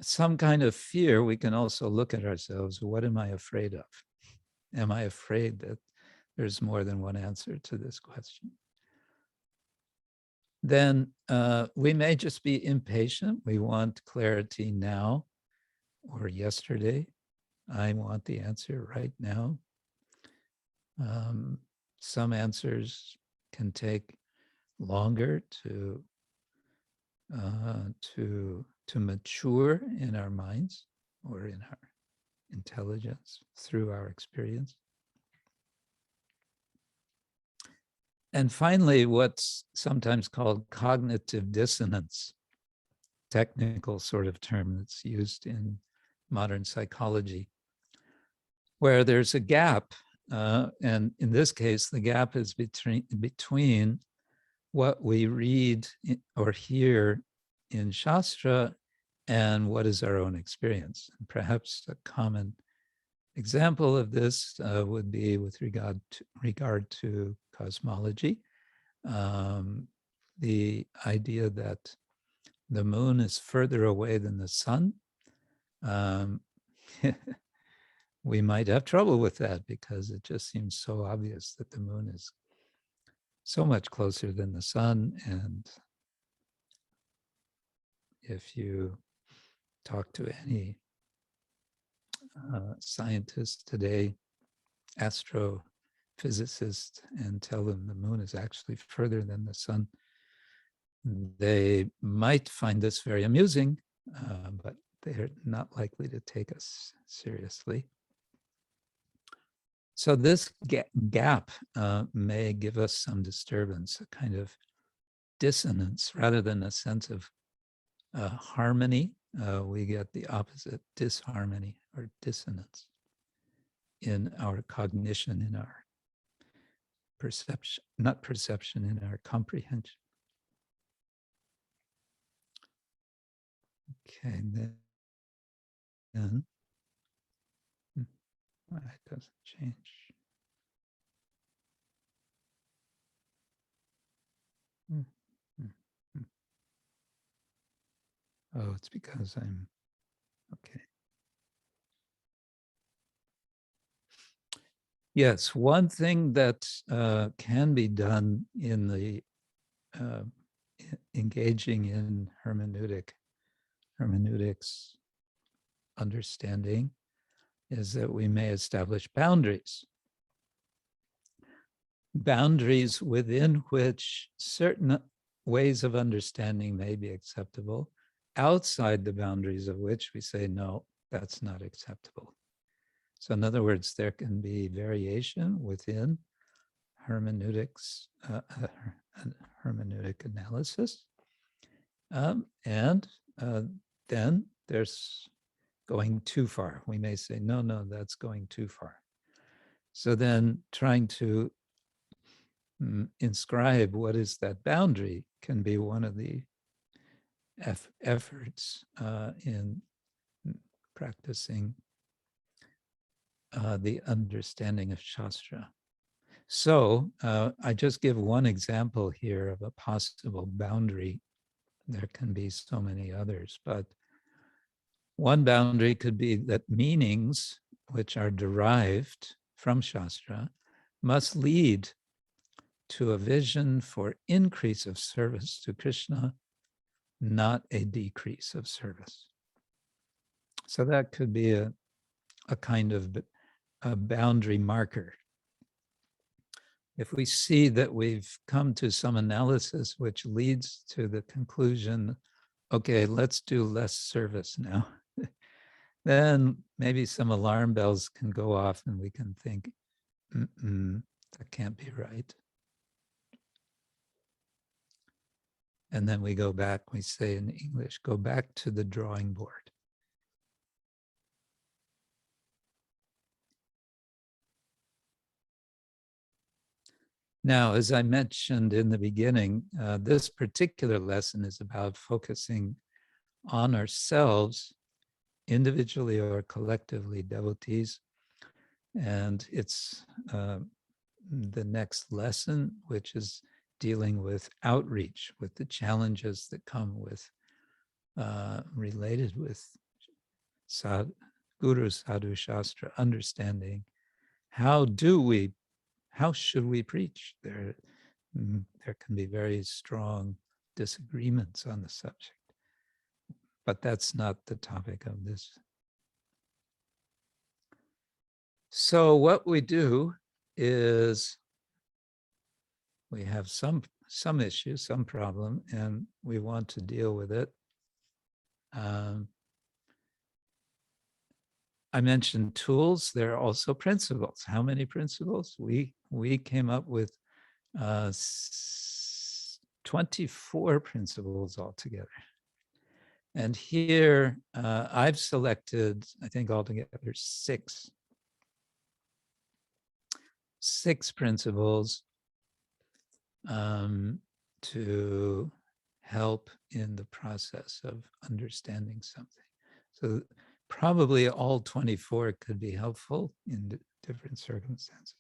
some kind of fear, we can also look at ourselves. What am I afraid of? Am I afraid that there's more than one answer to this question? Then we may just be impatient. We want clarity now or yesterday. I want the answer right now. Some answers can take longer to mature in our minds or in our intelligence through our experience. And finally, what's sometimes called cognitive dissonance, technical sort of term that's used in modern psychology, where there's a gap, and in this case, the gap is between what we read or hear in Shastra and what is our own experience. And perhaps a common example of this would be with regard to cosmology. The idea that the moon is further away than the sun. We might have trouble with that because it just seems so obvious that the moon is so much closer than the sun. And if you talk to any scientist today, astrophysicist, and tell them the moon is actually further than the sun, they might find this very amusing, but they're not likely to take us seriously. So this gap may give us some disturbance, a kind of dissonance, rather than a sense of harmony. We get the opposite, disharmony or dissonance in our cognition, in our perception, not perception, in our comprehension. Okay, then why it doesn't change. Oh, it's because I'm, okay. Yes, one thing that can be done in the engaging in hermeneutics understanding is that we may establish boundaries. Boundaries within which certain ways of understanding may be acceptable, outside the boundaries of which we say, no, that's not acceptable. So in other words, there can be variation within hermeneutics, hermeneutic analysis. And then there's going too far. We may say, no, that's going too far. So then trying to inscribe what is that boundary can be one of the efforts in practicing the understanding of Shastra. So I just give one example here of a possible boundary. There can be so many others, but one boundary could be that meanings which are derived from Shastra must lead to a vision for increase of service to Krishna, not a decrease of service. So that could be a kind of a boundary marker. if we see that we've come to some analysis which leads to the conclusion, okay, let's do less service now, then maybe some alarm bells can go off and we can think, that can't be right. And then we go back, we say in English, go back to the drawing board. Now, as I mentioned in the beginning, this particular lesson is about focusing on ourselves, individually or collectively, devotees. And it's the next lesson, which is dealing with outreach, with the challenges that come with, related with Guru Sadhu Shastra, understanding how should we preach? There can be very strong disagreements on the subject, but that's not the topic of this. So what we do is we have some issue, some problem, and we want to deal with it. I mentioned tools. There are also principles. How many principles? We came up with 24 principles altogether. And here I've selected, I think altogether six principles to help in the process of understanding something. So probably all 24 could be helpful in different circumstances.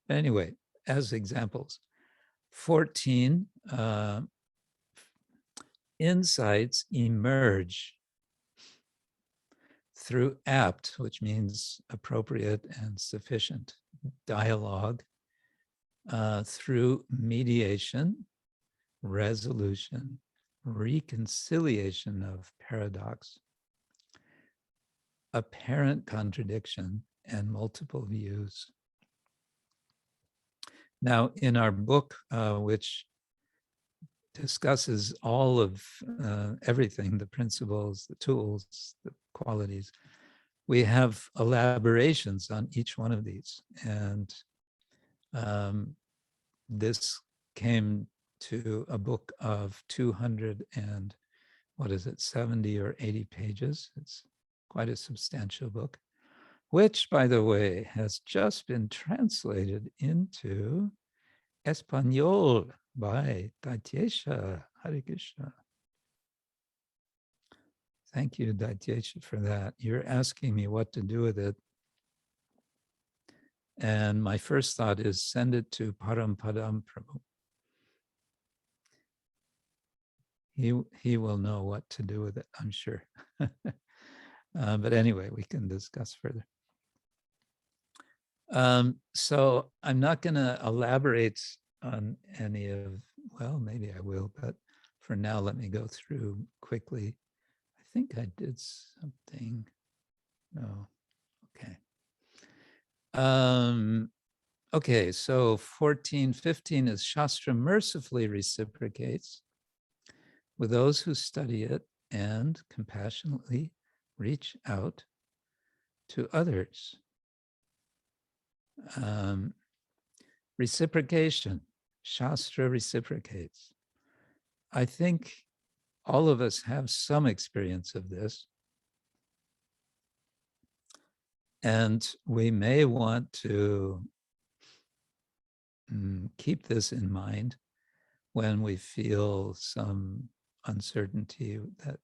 But anyway, as examples, 14 insights emerge through apt, which means appropriate and sufficient, dialogue, through mediation, resolution, reconciliation of paradox, apparent contradiction, and multiple views. Now, in our book, which discusses all of everything, the principles, the tools, the qualities, we have elaborations on each one of these. And this came to a book of 200 and, 70 or 80 pages. It's quite a substantial book, which, by the way, has just been translated into Espanol by Daitesha. Hare Krishna. Thank you, Daitesha, for that. You're asking me what to do with it. And my first thought is send it to Parampadam Prabhu. He will know what to do with it, I'm sure. But anyway, we can discuss further. So I'm not going to elaborate on any of, well, maybe I will, but for now, let me go through quickly. I think I did something. No, okay. Okay, so 15 is Shastra mercifully reciprocates with those who study it and compassionately reach out to others. Reciprocation, Shastra reciprocates. I think all of us have some experience of this. And we may want to keep this in mind when we feel some uncertainty that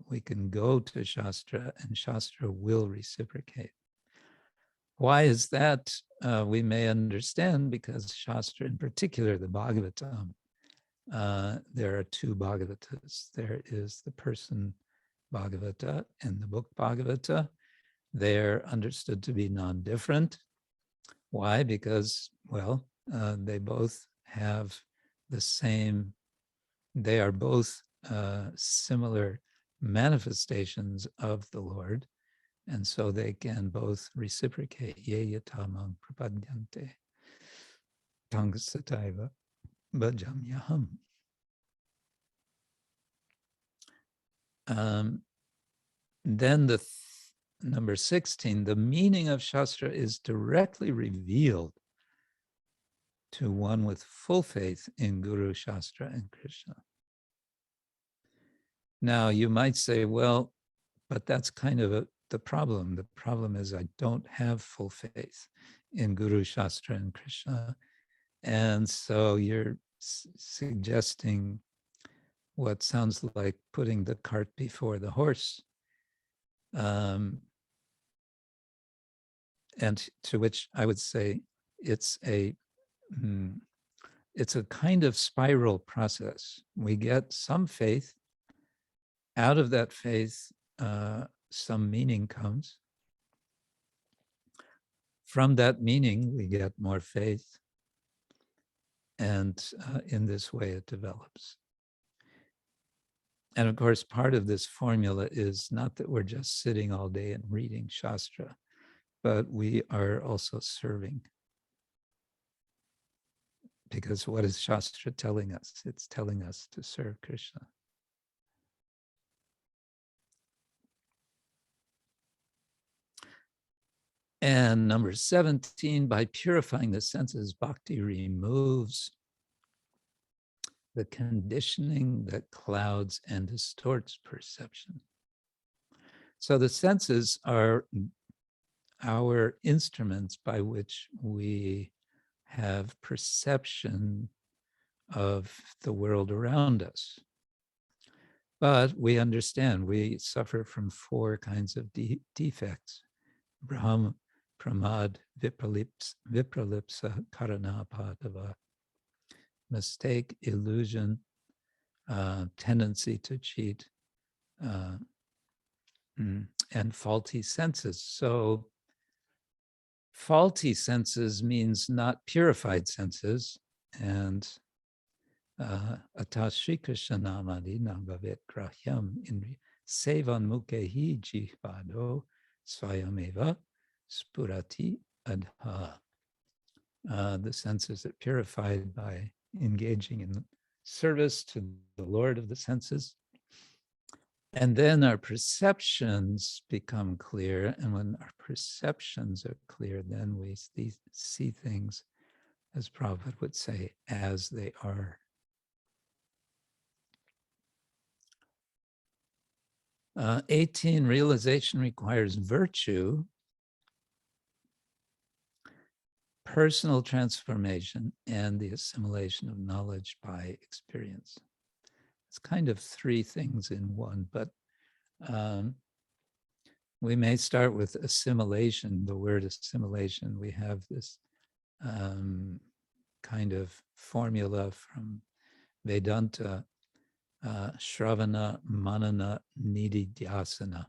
we can go to Shastra and Shastra will reciprocate. Why is that? We may understand because Shastra, in particular the Bhagavatam, there are two Bhagavatas. There is the person Bhagavata and the book Bhagavata. They're understood to be non-different. Why? Because, well, they both have the same, they are both similar manifestations of the Lord, and so they can both reciprocate. Ye yatamam prapadyante. tang sataiva bhajamyaham. Then number 16, the meaning of Shastra is directly revealed to one with full faith in Guru, Shastra, and Krishna. Now, you might say, well, but that's kind of the problem. The problem is I don't have full faith in Guru, Shastra, and Krishna. And so you're suggesting what sounds like putting the cart before the horse. And to which I would say it's a kind of spiral process. We get some faith. Out of that faith, some meaning comes. From that meaning, we get more faith. And in this way, it develops. And of course, part of this formula is not that we're just sitting all day and reading Shastra, but we are also serving. Because what is Shastra telling us? It's telling us to serve Krishna. And number 17, by purifying the senses, bhakti removes the conditioning that clouds and distorts perception. So the senses are our instruments by which we have perception of the world around us. But we understand we suffer from 4 kinds of defects: Brahma, Pramad, Vipralipsa, Karana-padava. Mistake, illusion, tendency to cheat, and faulty senses. So faulty senses means not purified senses, and ata Shri Krishna namadi nabhavet grahyam indriya sevan mukhe jihvado swayameva spurati adha. The senses are purified by engaging in service to the Lord of the senses. And then our perceptions become clear. And when our perceptions are clear, then we see things, as Prabhupada would say, as they are. Uh, 18, realization requires virtue, personal transformation, and the assimilation of knowledge by experience. It's kind of 3 things in one, but we may start with assimilation. The word assimilation, we have this kind of formula from Vedanta, Shravana, Manana, Nididhyasana.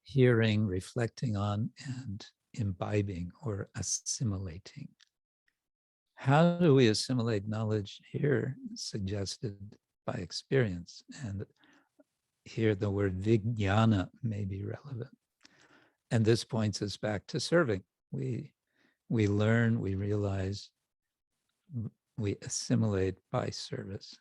Hearing, reflecting on, and imbibing or assimilating. How do we assimilate knowledge here? Suggested by experience. And here the word vijnana may be relevant. And this points us back to serving. We learn, we realize, we assimilate by service.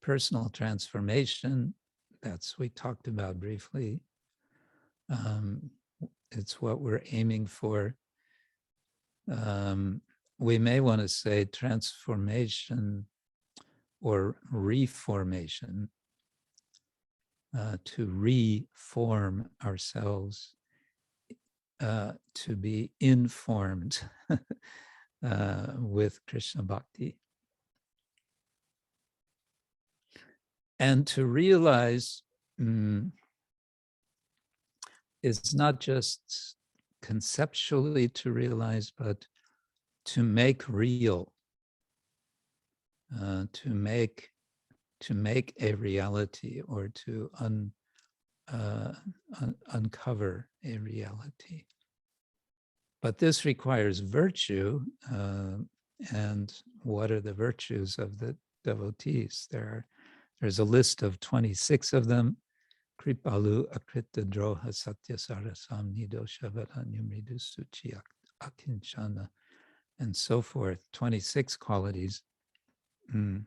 Personal transformation, that's we talked about briefly. It's what we're aiming for. We may want to say transformation or reformation, to reform ourselves, to be informed with Krishna Bhakti. And to realize is not just conceptually to realize, but to make real, to make a reality, or to uncover a reality. But this requires virtue, and what are the virtues of the devotees? There's a list of 26 of them. kripalu akrita droha satya sarasam nido shavaranyumridu suchi akinchana, and so forth, 26 qualities. The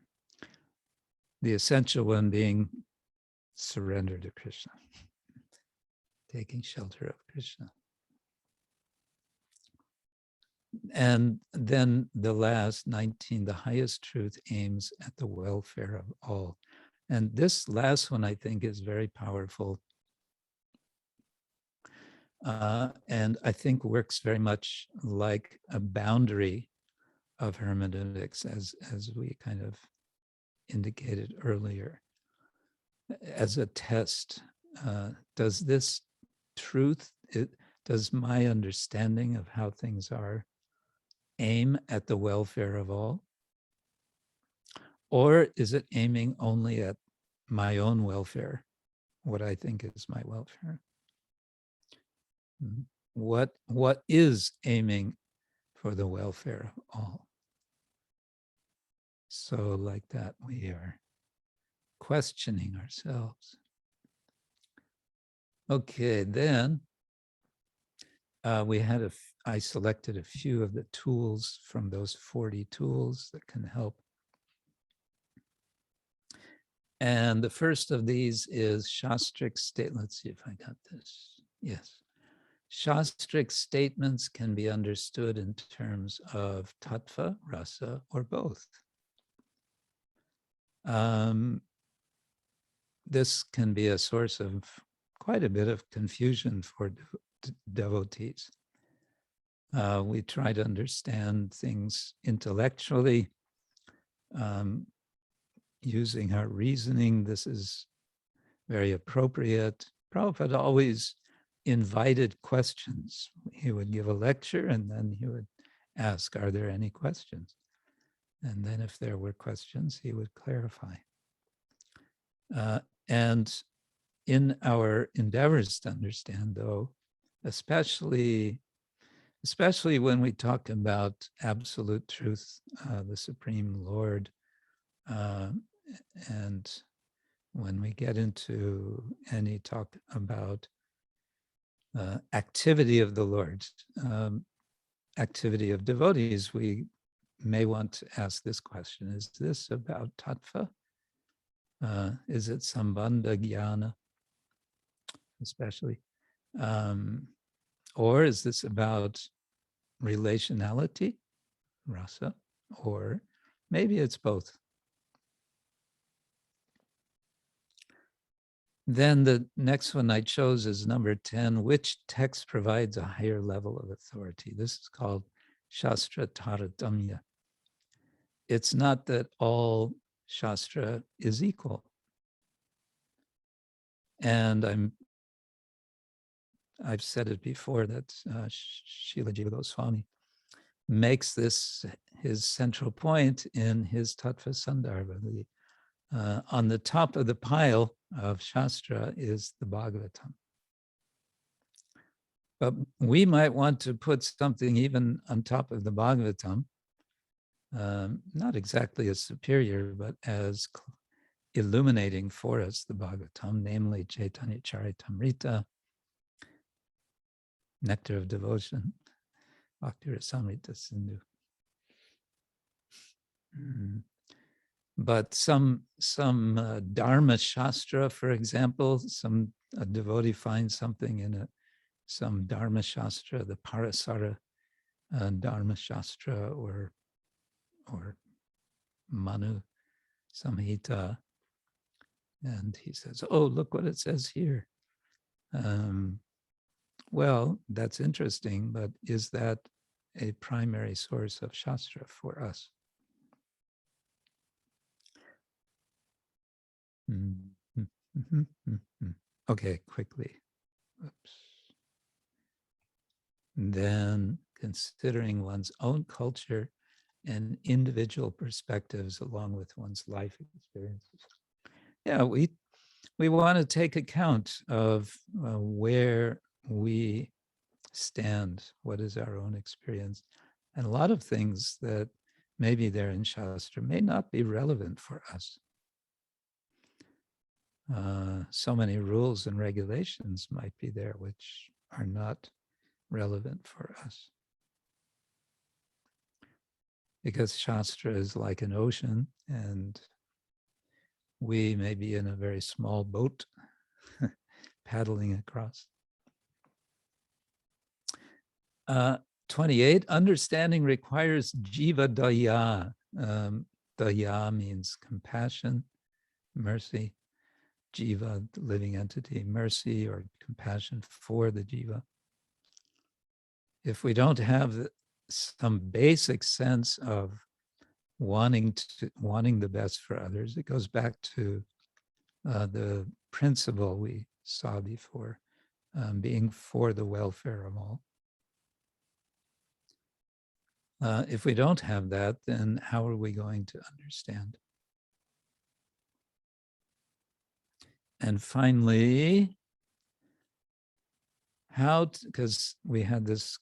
essential one being surrender to Krishna, taking shelter of Krishna. And then the last 19, the highest truth aims at the welfare of all. And this last one, I think, is very powerful. And I think works very much like a boundary of hermeneutics, as we kind of indicated earlier, as a test. Does this truth, does my understanding of how things are aim at the welfare of all? Or is it aiming only at my own welfare, what I think is my welfare? What is aiming for the welfare of all? So like that, we are questioning ourselves. Okay, then I selected a few of the tools from those 40 tools that can help. And the first of these is shastric state. Let's see if I got this. Yes. Shastric statements can be understood in terms of tattva, rasa, or both. This can be a source of quite a bit of confusion for devotees. We try to understand things intellectually, using our reasoning. This is very appropriate. Prabhupada always invited questions. He would give a lecture and then he would ask, are there any questions? And then if there were questions, he would clarify. And in our endeavors to understand, though, especially when we talk about absolute truth, the Supreme Lord, and when we get into any talk about activity of the Lord, activity of devotees, we may want to ask this question: is this about tattva? Is it sambandha jnana, especially? Or is this about relationality, rasa? Or maybe it's both. Then the next one I chose is number 10. Which text provides a higher level of authority? This is called Shastra Taradamya. It's not that all Shastra is equal. And I've said it before that Srila Jiva Goswami makes this his central point in his Tattva Sandarbha. On the top of the pile of Shastra is the Bhagavatam. But we might want to put something even on top of the Bhagavatam, not exactly as superior, but as illuminating for us the Bhagavatam, namely Chaitanya Charitamrita, Nectar of Devotion, Bhakti Rasamrita Sindhu. But some Dharma Shastra, for example, a devotee finds something in some Dharma Shastra, the Parasara Dharma Shastra, or Manu Samhita, and he says, "Oh, look what it says here." Well, that's interesting, but is that a primary source of Shastra for us? Okay, quickly. Oops. Then considering one's own culture and individual perspectives along with one's life experiences. Yeah, we want to take account of where we stand, what is our own experience. And a lot of things that maybe they're in Shastra may not be relevant for us. so many rules and regulations might be there which are not relevant for us. Because Shastra is like an ocean, and we may be in a very small boat paddling across. 28, understanding requires jiva daya. Daya means compassion, mercy. Jiva, the living entity, mercy or compassion for the jiva. If we don't have some basic sense of wanting the best for others, it goes back to the principle we saw before, being for the welfare of all. If we don't have that, then how are we going to understand? And finally, because we had this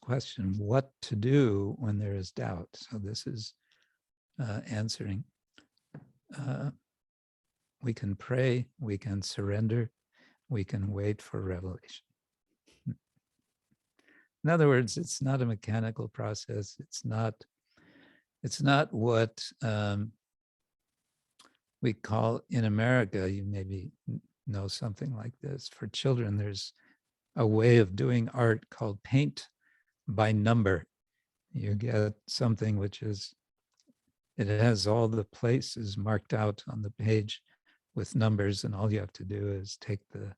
question, what to do when there is doubt? So this is answering. We can pray, we can surrender, we can wait for revelation. In other words, it's not a mechanical process. It's not what we call in America, you maybe know something like this. For children, there's a way of doing art called paint by number. You get something which is, it has all the places marked out on the page with numbers, and all you have to do is take the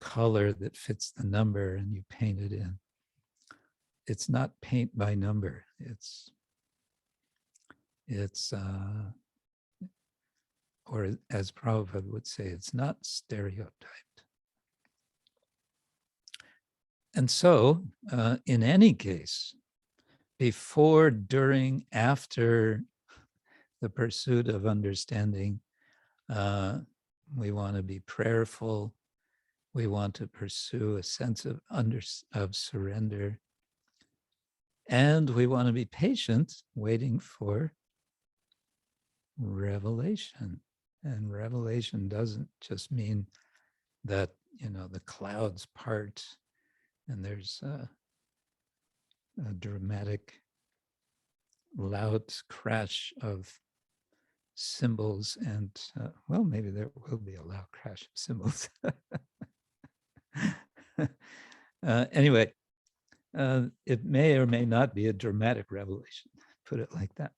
color that fits the number and you paint it in. It's not paint by number. It's or as Prabhupada would say, it's not stereotyped. And so, in any case, before, during, after the pursuit of understanding, we want to be prayerful. We want to pursue a sense of surrender. And we want to be patient, waiting for revelation. And revelation doesn't just mean that, the clouds part and there's a dramatic, loud crash of symbols and, well, maybe there will be a loud crash of symbols. Anyway, it may or may not be a dramatic revelation, put it like that.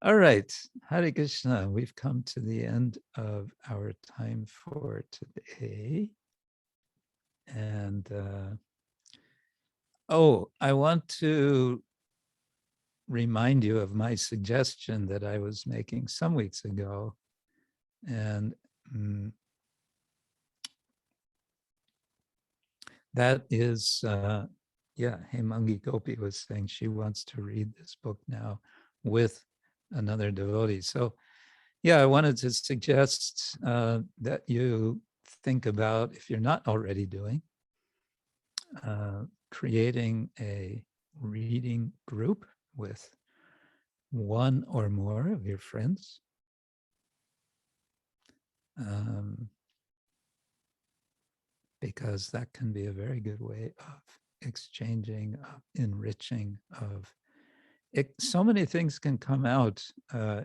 All right, Hare Krishna, we've come to the end of our time for today. And, I want to remind you of my suggestion that I was making some weeks ago. And that is, Hemangi Gopi was saying she wants to read this book now with another devotee. So, I wanted to suggest that you think about, if you're not already doing, creating a reading group with one or more of your friends. Because that can be a very good way of exchanging, of enriching, of it. So many things can come out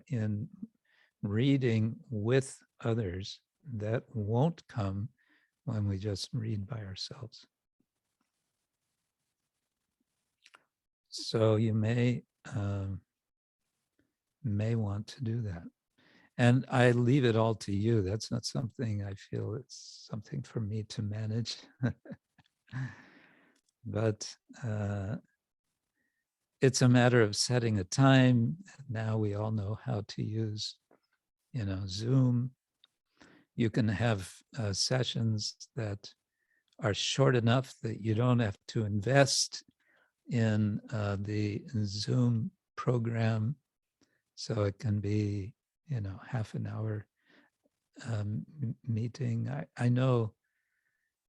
in reading with others that won't come when we just read by ourselves. So you may want to do that. And I leave it all to you. That's not something I feel it's something for me to manage. But it's a matter of setting a time. Now we all know how to use, Zoom. You can have sessions that are short enough that you don't have to invest in the Zoom program. So it can be, half an hour meeting. I know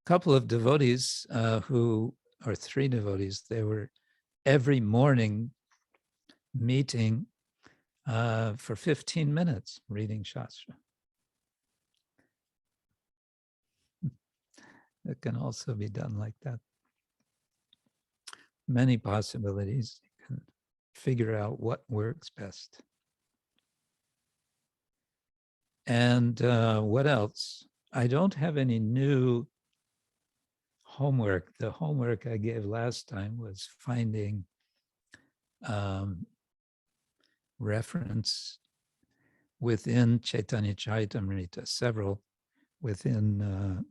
a couple of devotees or three devotees, they were every morning meeting for 15 minutes reading Shastra. It can also be done like that. Many possibilities. You can figure out what works best. And what else? I don't have any new homework. The homework I gave last time was finding reference within Chaitanya Charitamrita, several within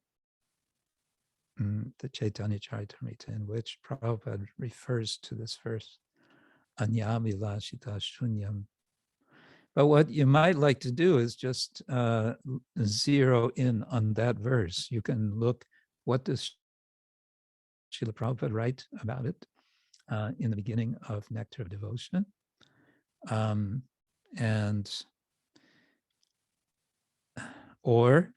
the Chaitanya Charitamrita, in which Prabhupada refers to this verse, Anya-vilashita shunyam. But what you might like to do is just zero in on that verse. You can look, what does Srila Prabhupada write about it in the beginning of Nectar of Devotion? Or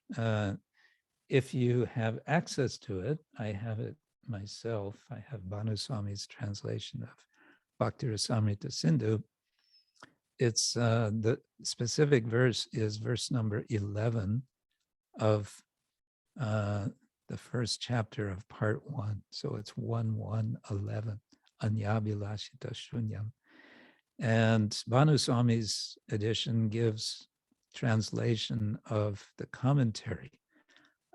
if you have access to it, I have it myself. I have Bhanu Swami's translation of Bhakti Rasamrita Sindhu. It's the specific verse is verse number 11 of the first chapter of part 1. So it's 1:1:11, Anya-vilashita shunyam. And Bhanu Swami's edition gives translation of the commentary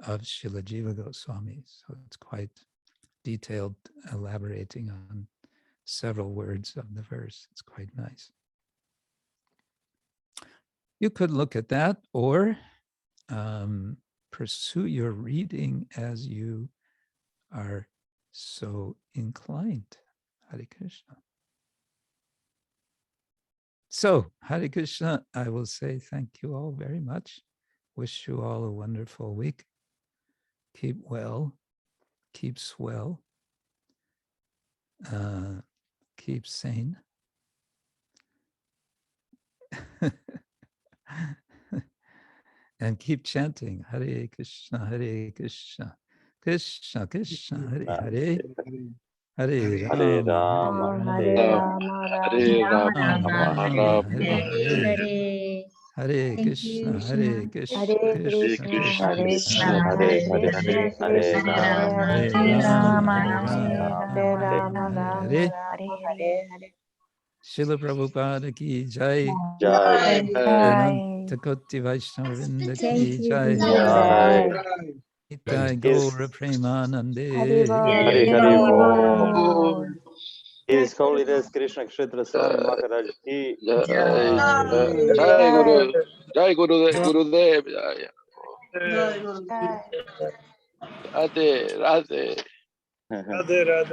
of Srila Jiva Goswami. So it's quite detailed, elaborating on several words of the verse. It's quite nice. You could look at that or pursue your reading as you are so inclined. Hare Krishna. So, Hare Krishna, I will say thank you all very much. Wish you all a wonderful week. Keep well, keep swell, keep sane. And keep chanting Hare Krishna, Hare Krishna, Krishna Krishna, Hare Hare, Hare Rama, Hare Rama, Hare Hare, Hare Krishna, Hare Krishna, Hare Krishna Krishna, Hare Krishna, Krishna, Hare Hare Hare, Krishna, Krishna Hare Rama, Rama, Hare Rama, Hare Hare Hare. Srila Prabhupada ki jai, Jai. Ananta Koti Vaishnava Vrinda ki jai, Jai. Nitai Gaura Premanande, Hari Bol. His Holiness Krishna Kshetra Swami Maharaj ki Jai Guru, Jai Gurudev, Jai. Radhe, Radhe. Radhe.